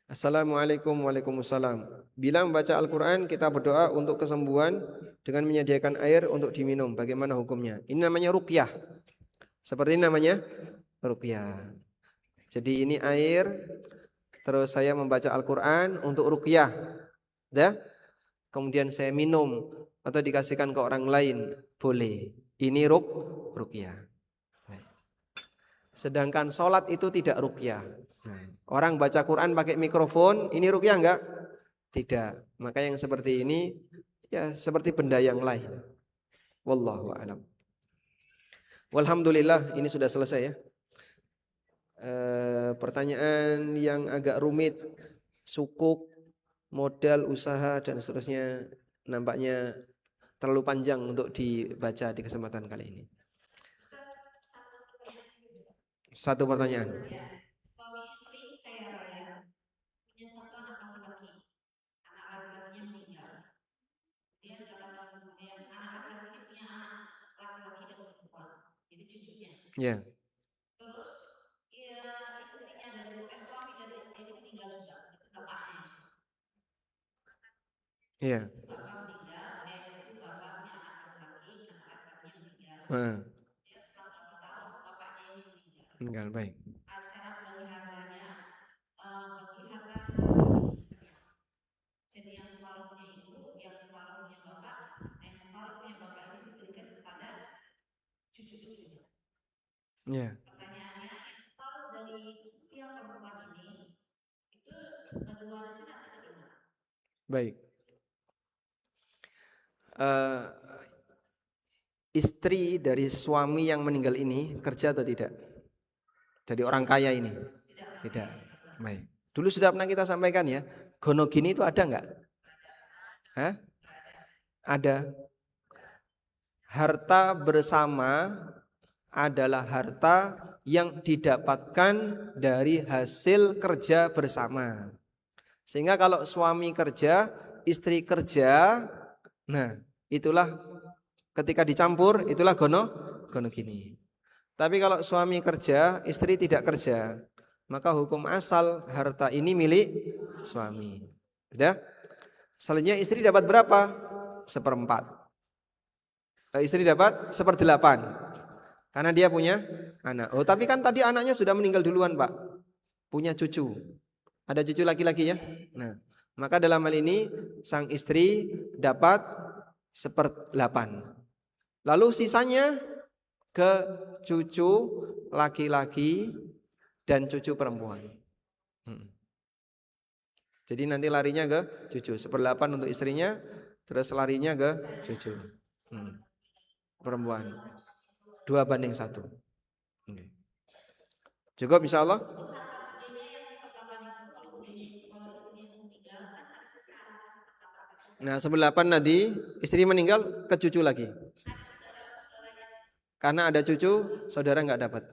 Assalamualaikum. Waalaikumsalam. Bila membaca Al-Quran kita berdoa untuk kesembuhan dengan menyediakan air untuk diminum. Bagaimana hukumnya? Ini namanya ruqyah. Seperti ini namanya ruqyah. Jadi ini air, terus saya membaca Al-Quran untuk ruqyah. Ya? Kemudian saya minum atau dikasihkan ke orang lain, boleh. Ini ruqyah. Sedangkan sholat itu tidak ruqyah. Orang baca Quran pakai mikrofon, ini ruqyah enggak? Tidak. Maka yang seperti ini ya seperti benda yang lain. Wallahu a'lam. Walhamdulillah, ini sudah selesai ya. Pertanyaan yang agak rumit, sukuk, modal, usaha dan seterusnya nampaknya terlalu panjang untuk dibaca di kesempatan kali ini. Satu pertanyaan. Suami istri kaya raya, punya satu anak laki-laki. Anak laki-lakinya meninggal. Dia mendapatkan kemudian anak laki-laki punya anak laki-laki dan perempuan. Jadi cucunya. Ya. Terus ya istrinya dari suami dari istri itu meninggal juga. Itu bapaknya. Iya. Bapak meninggal. Nah, meninggal baik. Ya, baik. Eh, istri dari suami yang meninggal ini kerja atau tidak? Jadi orang kaya ini? Tidak. Baik. Dulu sudah pernah kita sampaikan ya, gonogini itu ada nggak? Hah? Ada. Harta bersama adalah harta yang didapatkan dari hasil kerja bersama. Sehingga kalau suami kerja, istri kerja, nah itulah ketika dicampur itulah gonogini. Tapi kalau suami kerja, istri tidak kerja, maka hukum asal harta ini milik suami. Sudah? Selanjutnya istri dapat berapa? Seperempat. Istri dapat seperdelapan. Karena dia punya anak. Oh, tapi kan tadi anaknya sudah meninggal duluan, Pak. Punya cucu. Ada cucu laki-laki ya? Nah, maka dalam hal ini sang istri dapat seperdelapan. Lalu sisanya ke cucu laki-laki dan cucu perempuan. Jadi nanti larinya ke cucu. Seperdelapan untuk istrinya, terus larinya ke cucu. Perempuan. 2:1. Cukup insya Allah. Nah 1/8 tadi istri meninggal ke cucu lagi. Karena ada cucu, saudara nggak dapat.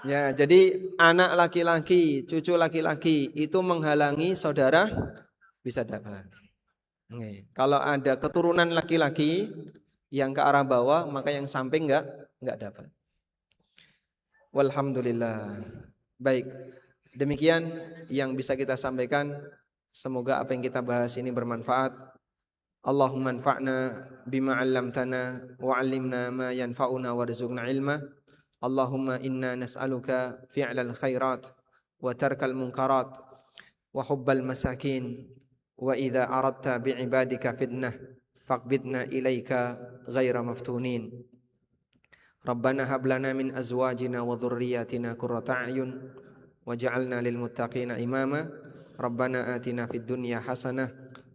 Ya, jadi anak laki-laki, cucu laki-laki itu menghalangi saudara bisa dapat. Oke. Kalau ada keturunan laki-laki yang ke arah bawah, maka yang samping nggak dapat. Walhamdulillah. Baik, demikian yang bisa kita sampaikan. Semoga apa yang kita bahas ini bermanfaat. Allahumma anfa'na bima 'allamtana wa 'allimna ma yanfa'una warzuqna ilma. Allahumma inna nas'aluka fi'lal khairat wa tarkal munkarat wa hubbal masakin wa idza aradta bi'ibadika fitnah faqbidna ilaika ghaira maftunin. Rabbana hab lana min azwajina wa dhurriyyatina qurrata a'yun waj'alna lil muttaqina imama. Rabbana atina fid dunya hasanah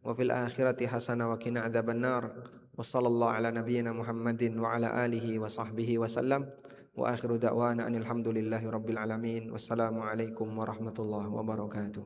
wa fil akhirati hasanah wa qina adzabannar. Wa sallallahu ala nabiyyina Muhammadin wa ala alihi wa sahbihi wa sallam. Wa akhiru da'wana anil hamdulillahi rabbil alamin. Wassalamu alaikum warahmatullahi wabarakatuh.